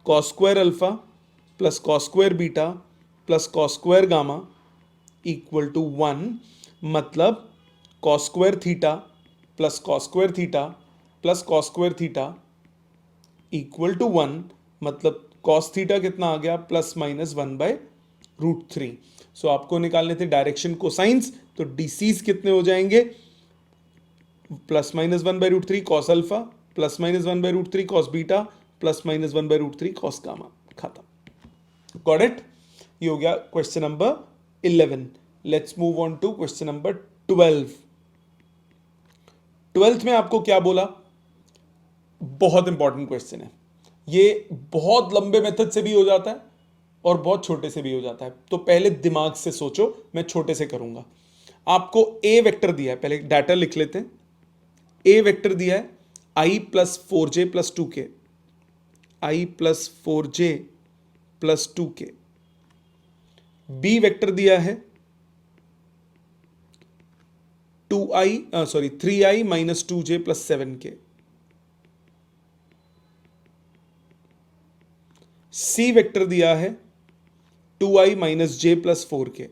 cos square alpha plus cos square beta plus cos square gamma equal to 1, मतलब cos square theta plus cos square theta plus cos square theta equal to 1, मतलब कॉस थीटा कितना आ गया, प्लस माइनस 1/√3। सो आपको निकालने थे डायरेक्शन कोसाइंस, तो DCs कितने हो जाएंगे, plus minus 1/√3 cos alpha plus minus 1/√3 cos beta plus minus 1/√3 cos gamma, खत्म। Got it. ये हो गया question number 11। Let's move on to question number 12। 12th में आपको क्या बोला, बहुत इंपॉर्टेंट क्वेश्चन है ये, बहुत लंबे मेथड से भी हो जाता है और बहुत छोटे से भी हो जाता है, तो पहले दिमाग से सोचो, मैं छोटे से करूंगा। आपको ए वेक्टर दिया है, पहले डाटा लिख लेते हैं। ए वेक्टर दिया है i plus 4j plus 2k, i plus 4j plus 2k। B vector दिया है 3i minus 2j plus 7k। C vector दिया है 2i minus J plus 4k,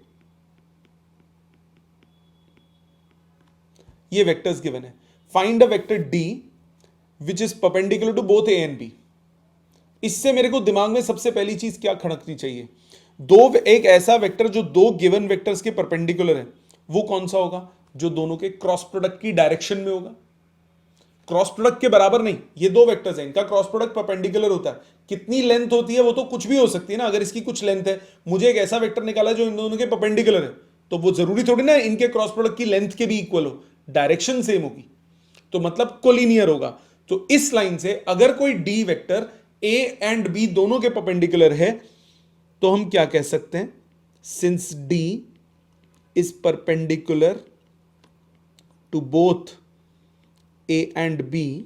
ये वेक्टर्स गिवन है. Find a vector D which is perpendicular to both A and B. इससे मेरे को दिमाग में सबसे पहली चीज क्या खड़कनी चाहिए, एक ऐसा वेक्टर जो दो गिवन वेक्टर्स के परपेंडिकुलर है, वो कौन सा होगा, जो दोनों के क्रॉस प्रोडक्ट की डायरेक्शन में होगा. क्रॉस प्रोडक्ट के बराबर नहीं, ये दो वेक्टर्स हैं, इनका क्रॉस प्रोडक्ट परपेंडिकुलर होता है. कितनी लेंथ होती है वो तो कुछ भी हो सकती है ना. अगर इसकी कुछ लेंथ है, मुझे एक ऐसा वेक्टर निकाला जो इन दोनों के परपेंडिकुलर है, तो वो जरूरी थोड़ी ना इनके क्रॉस प्रोडक्ट की लेंथ के भी इक्वल हो, डायरेक्शन सेम होगी, तो मतलब कोलिनियर होगा. तो इस लाइन से अगर कोई D vector A and B दोनों के परपेंडिकुलर है, तो हम क्या कह सकते हैं, since D is perpendicular to both A and B,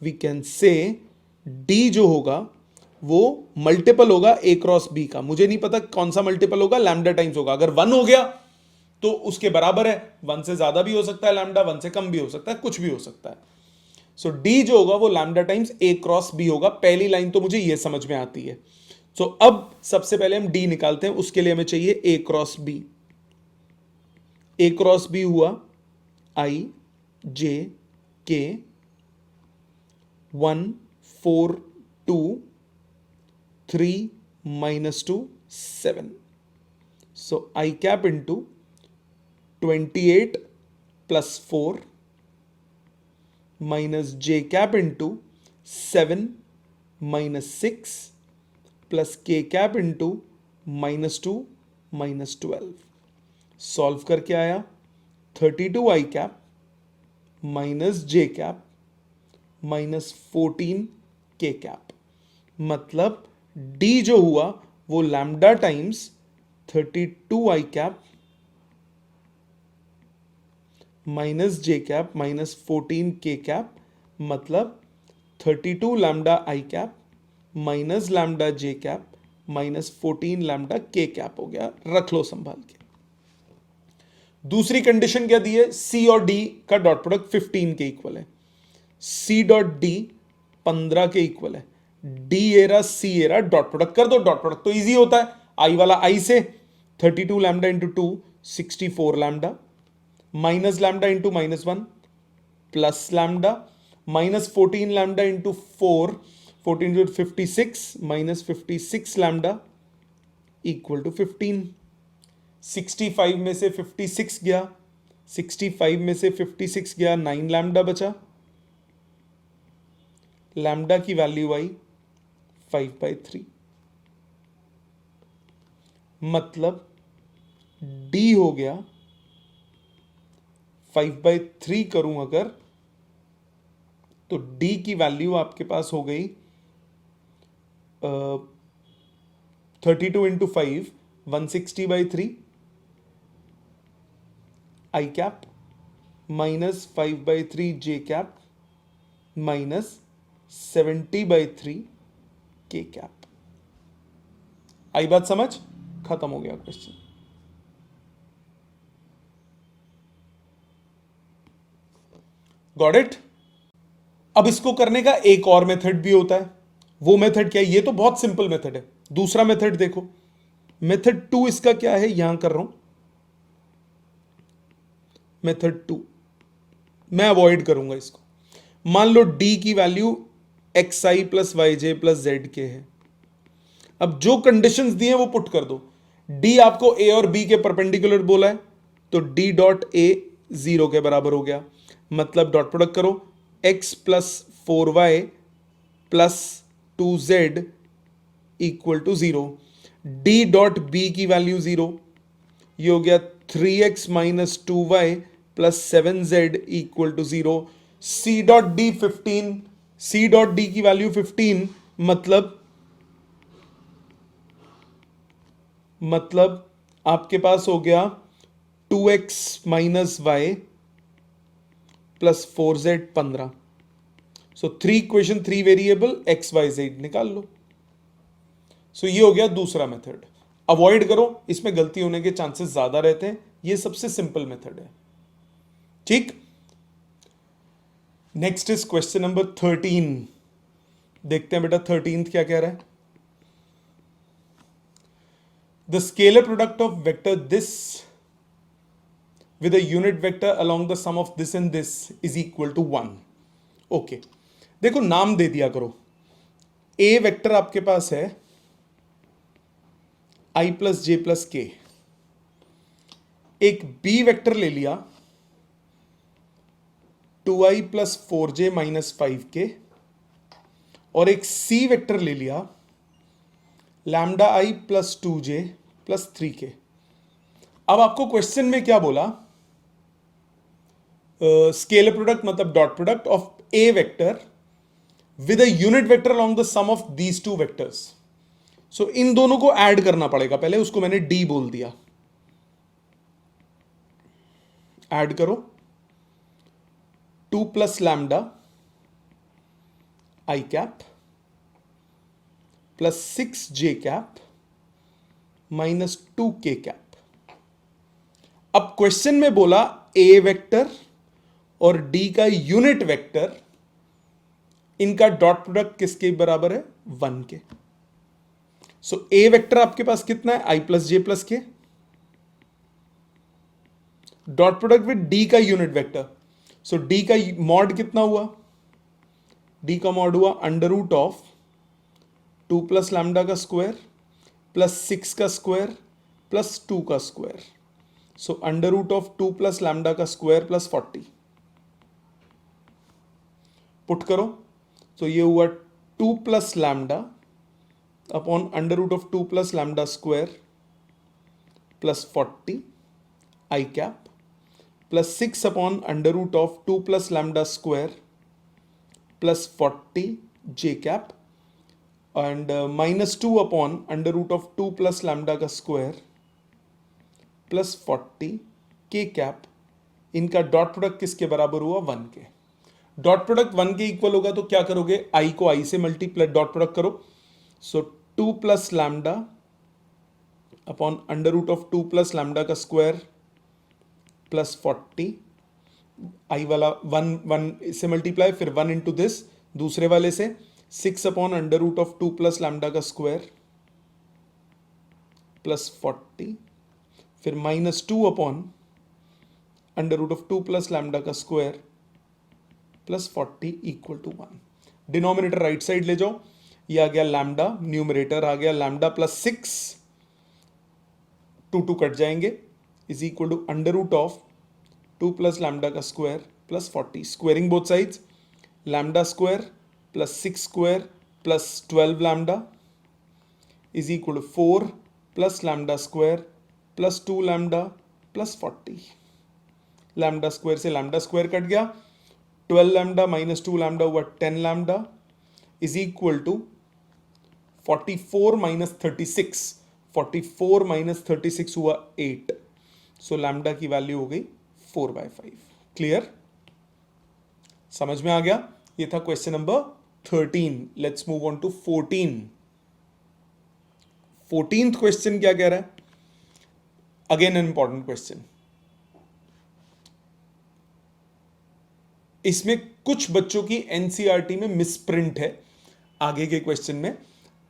we can say D जो होगा वो मल्टीपल होगा ए क्रॉस बी का. मुझे नहीं पता कौन सा मल्टीपल होगा, लैम्डा टाइम्स होगा. अगर 1 हो गया तो उसके बराबर है, 1 से ज्यादा भी हो सकता है लैम्डा, 1 से कम भी हो सकता है, कुछ भी हो सकता है. सो डी जो होगा वो लैम्डा टाइम्स ए क्रॉस बी होगा. पहली लाइन तो मुझे ये समझ में आती है. सो अब सबसे पहले हम डी निकालते हैं, उसके लिए हमें चाहिए ए क्रॉस बी. ए क्रॉस बी हुआ आई जे के 1 4 2 3 -2 7. So I cap into 28 plus 4 minus j cap into 7 minus 6 plus k cap into -2 minus 12. Solve करके आया 32 आई cap minus J cap minus 14 के कैप. मतलब डी जो हुआ वो लैम्डा टाइम्स 32 आई cap minus J cap minus 14 के कैप, मतलब 32 lambda i cap minus lambda J cap minus 14 lambda के कैप हो गया. रख लो संभाल के. दूसरी कंडीशन क्या दी है, सी और डी का डॉट प्रोडक्ट 15 के इक्वल है. सी डॉट डी 15 के इक्वल है. डी एरा सी एरा डॉट प्रोडक्ट कर दो. डॉट प्रोडक्ट तो इजी होता है, आई वाला आई से 32 lambda into 2 64 lambda minus lambda into -1 plus lambda minus 14 lambda into 4 14 into 56 minus 56 lambda equal to 15. 65 में से 56 गया, 65 में से 56 गया, 9 लैम्डा बचा. लैम्डा की वैल्यू आई 5/3. मतलब डी हो गया 5/3 करूं अगर, तो डी की वैल्यू आपके पास हो गई 32 इंटू 5 160/3 आई कैप माइनस 5/3 जे कैप माइनस 70/3 के कैप. आई बात समझ, खत्म हो गया क्वेश्चन. Got it. अब इसको करने का एक और मेथड भी होता है. वो मेथड क्या है, ये तो बहुत सिंपल मेथड है. दूसरा मेथड देखो, मेथड 2 इसका क्या है, यहां कर रहा हूं. मेथड 2 मैं अवॉइड करूंगा इसको. मान लो डी की वैल्यू एक्स आई प्लस वाई जे प्लस जेड के है. अब जो कंडीशंस दी हैं वो पुट कर दो. डी आपको ए और बी के परपेंडिकुलर बोला है, तो डी डॉट ए 0 के बराबर हो गया. मतलब डॉट प्रोडक्ट करो, x plus 4y plus 2z equal to 0. D dot B की वैल्यू 0, ये हो गया 3x minus 2y plus 7z equal to 0. C dot D 15, C dot D की वैल्यू 15, मतलब आपके पास हो गया 2x minus Y plus 4z 15. So 3 equation 3 variable x y z निकाल लो. सो ये हो गया दूसरा मेथड. अवॉइड करो, इसमें गलती होने के चांसेस ज्यादा रहते हैं. ये सबसे सिंपल मेथड है. ठीक. Next is question number 13. देखते हैं बेटा 13th क्या कह रहा है. The scalar product of vector this with a unit vector along the sum of this and this is equal to 1। Okay, देखो नाम दे दिया करो। ए वेक्टर आपके पास है आई प्लस जे प्लस के, एक बी वेक्टर ले लिया 2i plus 4j minus 5k, और एक सी वेक्टर ले लिया लैम्डा आई प्लस 2j प्लस 3k। अब आपको क्वेश्चन में क्या बोला, स्केलर प्रोडक्ट मतलब dot product of a vector with a unit vector along the sum of these two vectors. So इन दोनों को ऐड करना पड़ेगा, पहले उसको मैंने डी बोल दिया। ऐड करो 2 plus lambda i cap plus 6j cap minus 2k cap. अब क्वेश्चन में बोला ए वेक्टर और डी का यूनिट वेक्टर, इनका डॉट प्रोडक्ट किसके बराबर है, 1 के। सो ए वेक्टर आपके पास कितना है, आई प्लस जे प्लस के, डॉट प्रोडक्ट विद डी का यूनिट वेक्टर। सो डी का मॉड कितना हुआ, डी का मॉड हुआ under root of 2 plus lambda का स्क्वायर प्लस 6 का स्क्वायर प्लस 2 का square. So under root of 2 plus lambda का स्क्वायर प्लस 40। पुट करो तो ये हुआ 2 plus lambda upon under root of 2 plus lambda square plus 40 I cap plus 6 upon under root of 2 plus lambda square plus 40 J cap and minus 2 upon under root of 2 plus lambda का square plus 40 K cap. इनका dot product किसके बराबर हुआ, 1 के। Dot product 1 के equal होगा तो क्या करोगे, आई को आई से मल्टीप्लाई डॉट प्रोडक्ट करो। So 2 plus lambda upon under root of 2 plus lambda का स्क्वायर प्लस 40, आई वाला 1 से मल्टीप्लाई, फिर 1 इंटू दिस, दूसरे वाले से 6 upon under root of 2 plus lambda का स्क्वायर प्लस 40, फिर minus 2 upon under root of 2 plus lambda का square plus 40 equal to 1। Denominator right side ले जाओ, ये आ गया लैम्डा, न्यूमरेटर आ गया लैम्डा प्लस 6, 2 कट जाएंगे, is equal to under root of 2 plus lambda का square plus 40, squaring both sides, lambda square plus 6 square plus 12 lambda is equal to 4 plus lambda square plus 2 lambda plus 40। Lambda square से lambda square कट गया, 12 lambda minus 2 lambda हुआ 10 lambda is equal to 44 minus 36, 44 minus 36 हुआ 8। सो lambda की value हो गई 4/5। Clear, समझ में आ गया। ये था question number 13। Let's move on to 14। 14th question क्या कह रहा है, अगेन एन इंपॉर्टेंट क्वेश्चन। इसमें कुछ बच्चों की एनसीईआरटी में मिसप्रिंट है आगे के क्वेश्चन में।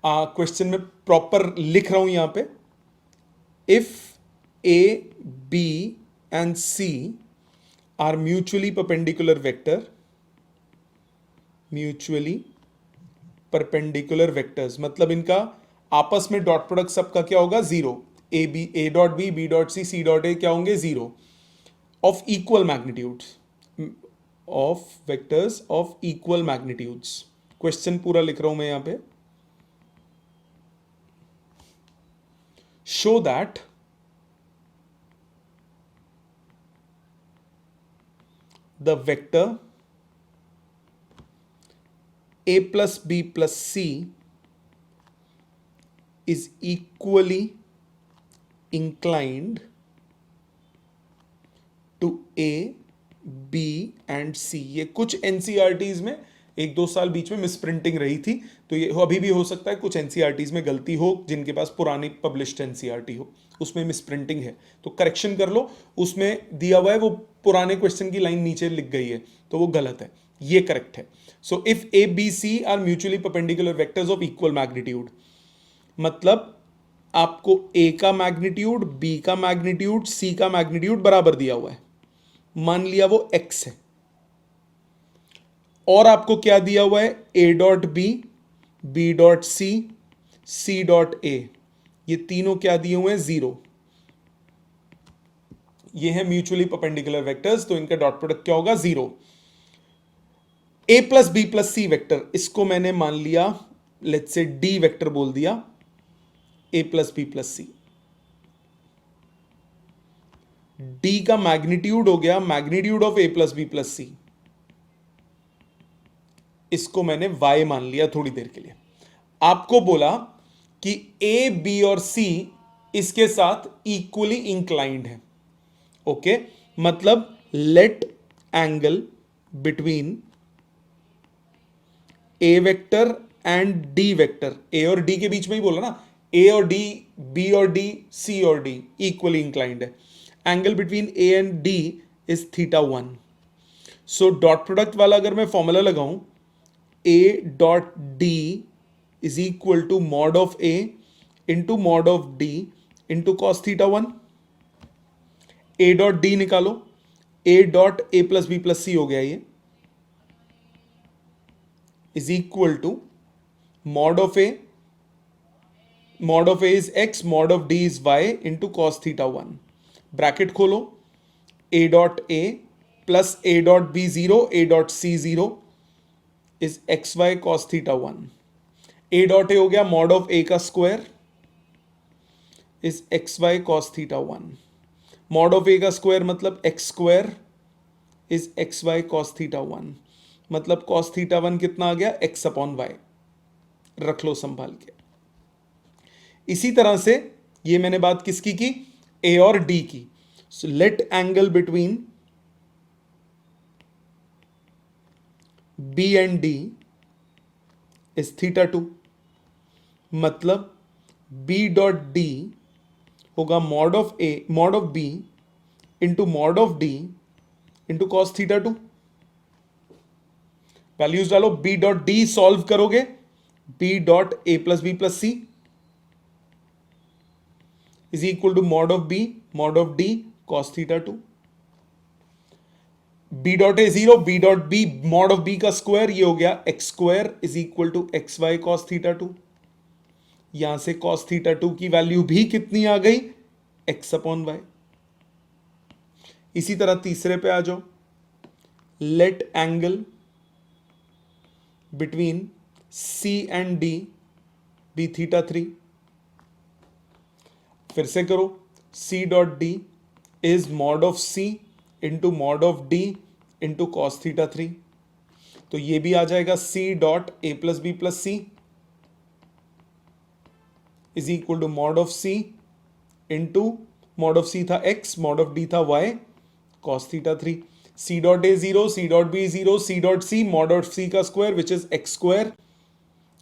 क्वेश्चन में प्रॉपर लिख रहा हूं यहां पे, if A B and C are mutually perpendicular vector, mutually perpendicular vectors मतलब इनका आपस में डॉट प्रोडक्ट सबका क्या होगा, 0। A B, A dot B, B dot C, C dot A क्या होंगे, 0। Of equal magnitudes, of vectors of equal magnitudes. Question पूरा लिख रहा हूं मैं यहां पे, show that the vector a plus b plus c is equally inclined to a, b and c। ये कुछ एनसीईआरटीज में 1-2 साल बीच में मिसप्रिंटिंग रही थी, तो ये अभी भी हो सकता है कुछ एनसीईआरटीज में गलती हो, जिनके पास पुरानी पब्लिश्ड एनसीईआरटी हो उसमें मिसप्रिंटिंग है, तो करेक्शन कर लो। उसमें दिया हुआ है वो पुराने क्वेश्चन की लाइन नीचे लिख गई है, तो वो गलत है, ये करेक्ट है। So if A B C are mutually perpendicular vectors of equal magnitude, मतलब आपको ए का मैग्नीट्यूड, बी का मैग्नीट्यूड, सी का मैग्नीट्यूड बराबर दिया हुआ है, मान लिया वो एक्स है, और आपको क्या दिया हुआ है, A dot B, B dot C, C dot A, ये तीनों क्या दिए हुए हैं, जीरो। ये है म्यूचुअली परपेंडिकुलर वेक्टर्स, तो इनका डॉट प्रोडक्ट क्या होगा, जीरो। ए plus B plus c vector, इसको मैंने मान लिया लेट्स से डी वेक्टर बोल दिया, a plus B plus c. D का मैग्नीट्यूड हो गया magnitude of a plus B plus c, इसको मैंने वाई मान लिया थोड़ी देर के लिए। आपको बोला कि ए बी और सी इसके साथ इक्वली इंक्लाइंड है, ओके, मतलब let angle between a vector and d vector, a और डी के बीच में ही बोला ना, ए और डी, बी और डी, सी और डी इक्वली इंक्लाइंड है, angle between a and D is theta 1। सो डॉट प्रोडक्ट वाला अगर मैं फॉर्मूला लगाऊं, a dot d is equal to mod of a into mod of D into cos theta 1। A dot d निकालो, a dot A plus B plus c हो गया ये, is equal to mod of a, mod of a is x, mod of d is y into cos theta 1, bracket खोलो, a dot a plus a dot b 0, a dot c 0 is xy cos theta 1, a dot a हो गया mod of a का square is xy cos theta 1, mod of a का square मतलब x square is xy cos theta 1, मतलब cos theta 1 कितना आ गया, x upon y, रख लो संभाल के। इसी तरह से ये मैंने बात किसकी की, ए और डी की। So let angle between B and D is theta 2, मतलब बी डॉट डी होगा mod of A, mod of B into mod of D into cos theta 2। Values डालो, बी डॉट डी सॉल्व करोगे, b dot a plus b plus c is equal to mod of b mod of d cos theta 2, b dot a 0, b dot b mod of b का square, ये हो गया x square is equal to X Y cos theta 2। यहां से cos theta 2 की value भी कितनी आ गई, x अपॉन वाई। इसी तरह तीसरे पे आ जाओ, let angle between C and D be theta 3, फिर से करो, C dot D is mod of C into mod of D into cos theta 3, तो ये भी आ जाएगा C dot A plus B plus C is equal to mod of C into mod of C था x, mod of D था y, cos theta 3, C dot A 0, C dot B 0, C dot C mod of C का square which is x square,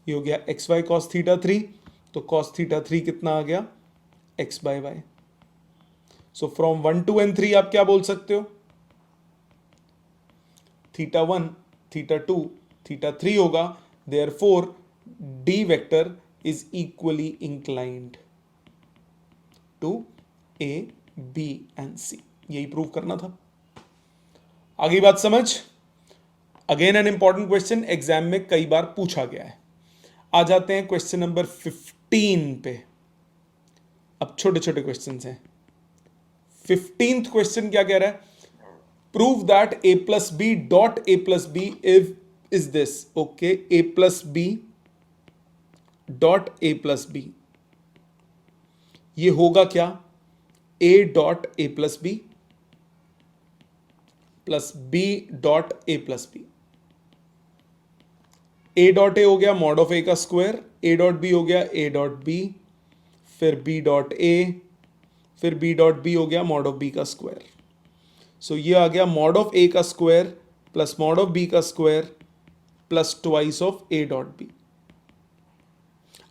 ये हो गया x Y cos theta 3, तो cos theta 3 कितना आ गया, X by Y. So from 1 2 and 3 आप क्या बोल सकते हो, थीटा 1 थीटा 2 थीटा 3 होगा, therefore d vector is equally inclined to a B and c, यही प्रूव करना था। आगे बात समझ। Again an important question, exam में कई बार पूछा गया है। आ जाते हैं क्वेश्चन नंबर 15 पे। अब छोटे छोटे क्वेश्चन हैं। 15th क्वेश्चन क्या कह रहा है, prove that a plus B dot a plus B is this, okay, a plus B dot a plus B, ये होगा क्या, a dot a plus B plus b dot a plus B. A dot A हो गया mod of ए का square, ए dot B हो गया a dot b, फिर b dot a, फिर बी डॉट बी हो गया मॉड ऑफ बी का स्क्वायर। सो ये आ गया मॉड ऑफ ए का square plus mod of B का square plus twice of A dot b.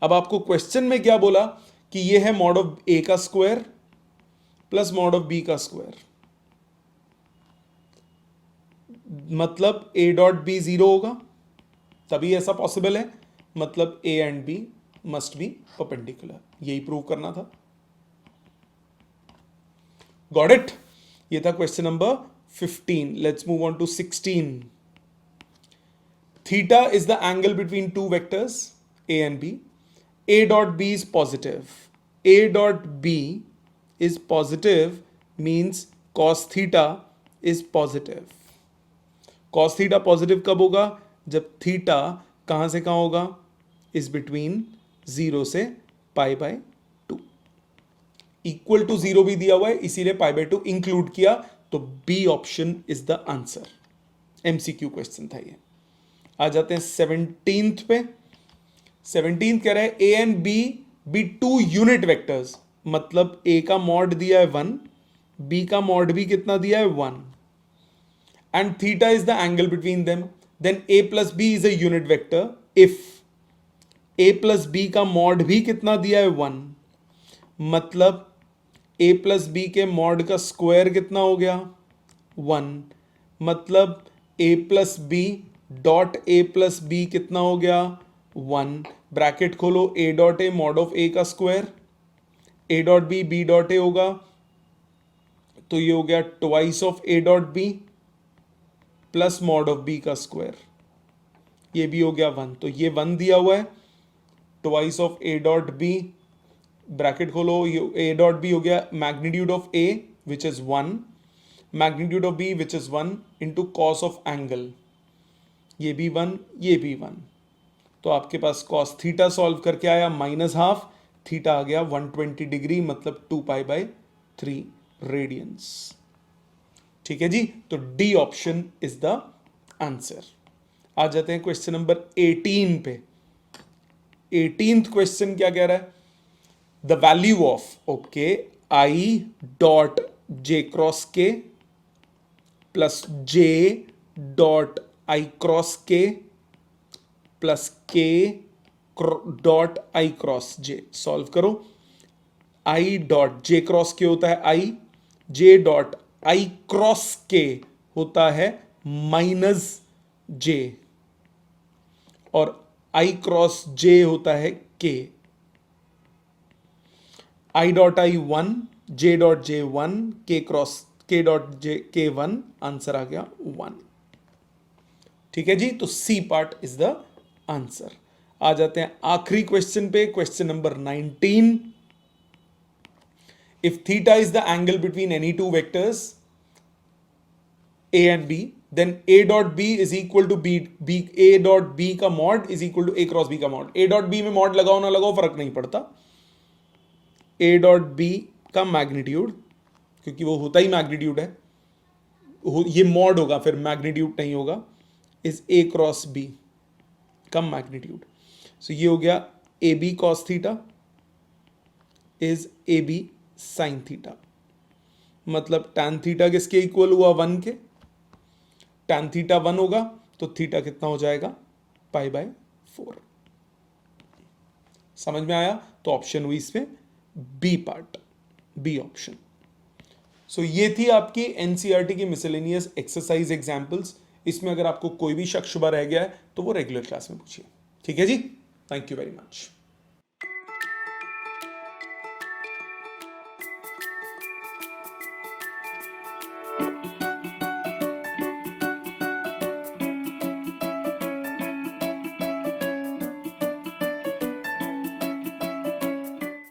अब आपको क्वेश्चन में क्या बोला कि ये है मॉड ऑफ ए का square plus mod of B का स्क्वायर, मतलब ए डॉट बी 0 होगा, तभी ऐसा पॉसिबल है, मतलब A and B must be perpendicular, यही प्रूव करना था। Got it? ये था question number 15। Let's move on to 16। Theta is the angle between two vectors A and B. A dot B is positive. A dot B is positive means cos theta is positive. Cos theta positive कब होगा? जब theta कहां से कहां होगा? Is between 0 से pi by 2. Equal to 0 भी दिया हुआ है, इसीलिए पाई बाय 2 इंक्लूड किया, तो B option is the answer. MCQ question था ये. आ जाते हैं 17th पे. 17 कह रहा है A and B be two unit vectors, मतलब ए का मॉड दिया है 1, बी का मॉड भी कितना दिया है 1, and theta is the angle between them. Then a plus B is a unit vector if a plus b का मॉड भी कितना दिया है 1, मतलब ए प्लस बी के मॉड का स्क्वायर कितना हो गया 1, मतलब a plus B dot A plus b कितना हो गया 1. ब्रैकेट खोलो, ए डॉट ए मॉड ऑफ ए का स्क्वायर, ए डॉट बी बी डॉट ए होगा, तो ये हो गया twice of A dot B plus mod of B का स्क्वायर, ये भी हो गया 1. तो ये 1 दिया हुआ है, twice of A dot B, bracket खोलो, ए डॉट बी हो गया magnitude of A which is 1, magnitude of B which is 1 into cos of angle, ये भी 1, ये भी 1. तो आपके पास कॉस थीटा सॉल्व करके आया -12, थीटा आ गया 120 डिग्री, मतलब 2 पाई बाय 3 रेडियंस. ठीक है जी, तो d option is the answer. आ जाते हैं क्वेश्चन नंबर 18 पे. 18th क्वेश्चन क्या कह रहा है? The value of okay i dot j cross k plus j dot i cross k plus के dot i cross j. Solve करो. आई डॉट जे क्रॉस के होता है आई, जे डॉट आई क्रॉस के होता है माइनस जे, और आई क्रॉस जे होता है के. I dot I 1, J dot J 1, के क्रॉस के डॉट जे के 1, आंसर आ गया 1. ठीक है जी, तो c part is the answer. आ जाते हैं आखिरी क्वेश्चन पे, question number 19. If theta is the angle between any two vectors A and b, then a dot b is equal to b b A dot b का mod is equal to a cross B का mod. A dot b में mod लगाओ ना लगाओ फर्क नहीं पड़ता. A dot b का मैग्नीट्यूड, क्योंकि वो होता ही मैग्नीट्यूड है, ये मॉड होगा फिर मैग्नीट्यूड नहीं होगा, इज ए क्रॉस बी का मैग्नीट्यूड. सो ये हो गया A B cos theta is A B sine theta, मतलब टैन थीटा किसके इक्वल हुआ 1 के. टैन थीटा 1 होगा तो थीटा कितना हो जाएगा पाई बाय 4. समझ में आया? तो ऑप्शन हुई इसमें बी पार्ट, बी ऑप्शन. सो ये थी आपकी एनसीईआरटी की मिसलेनियस एक्सरसाइज एग्जांपल्स. इसमें अगर आपको कोई भी शक शुबा रह गया है तो वो रेगुलर क्लास में पूछिए. ठीक है जी, थैंक यू वेरी मच.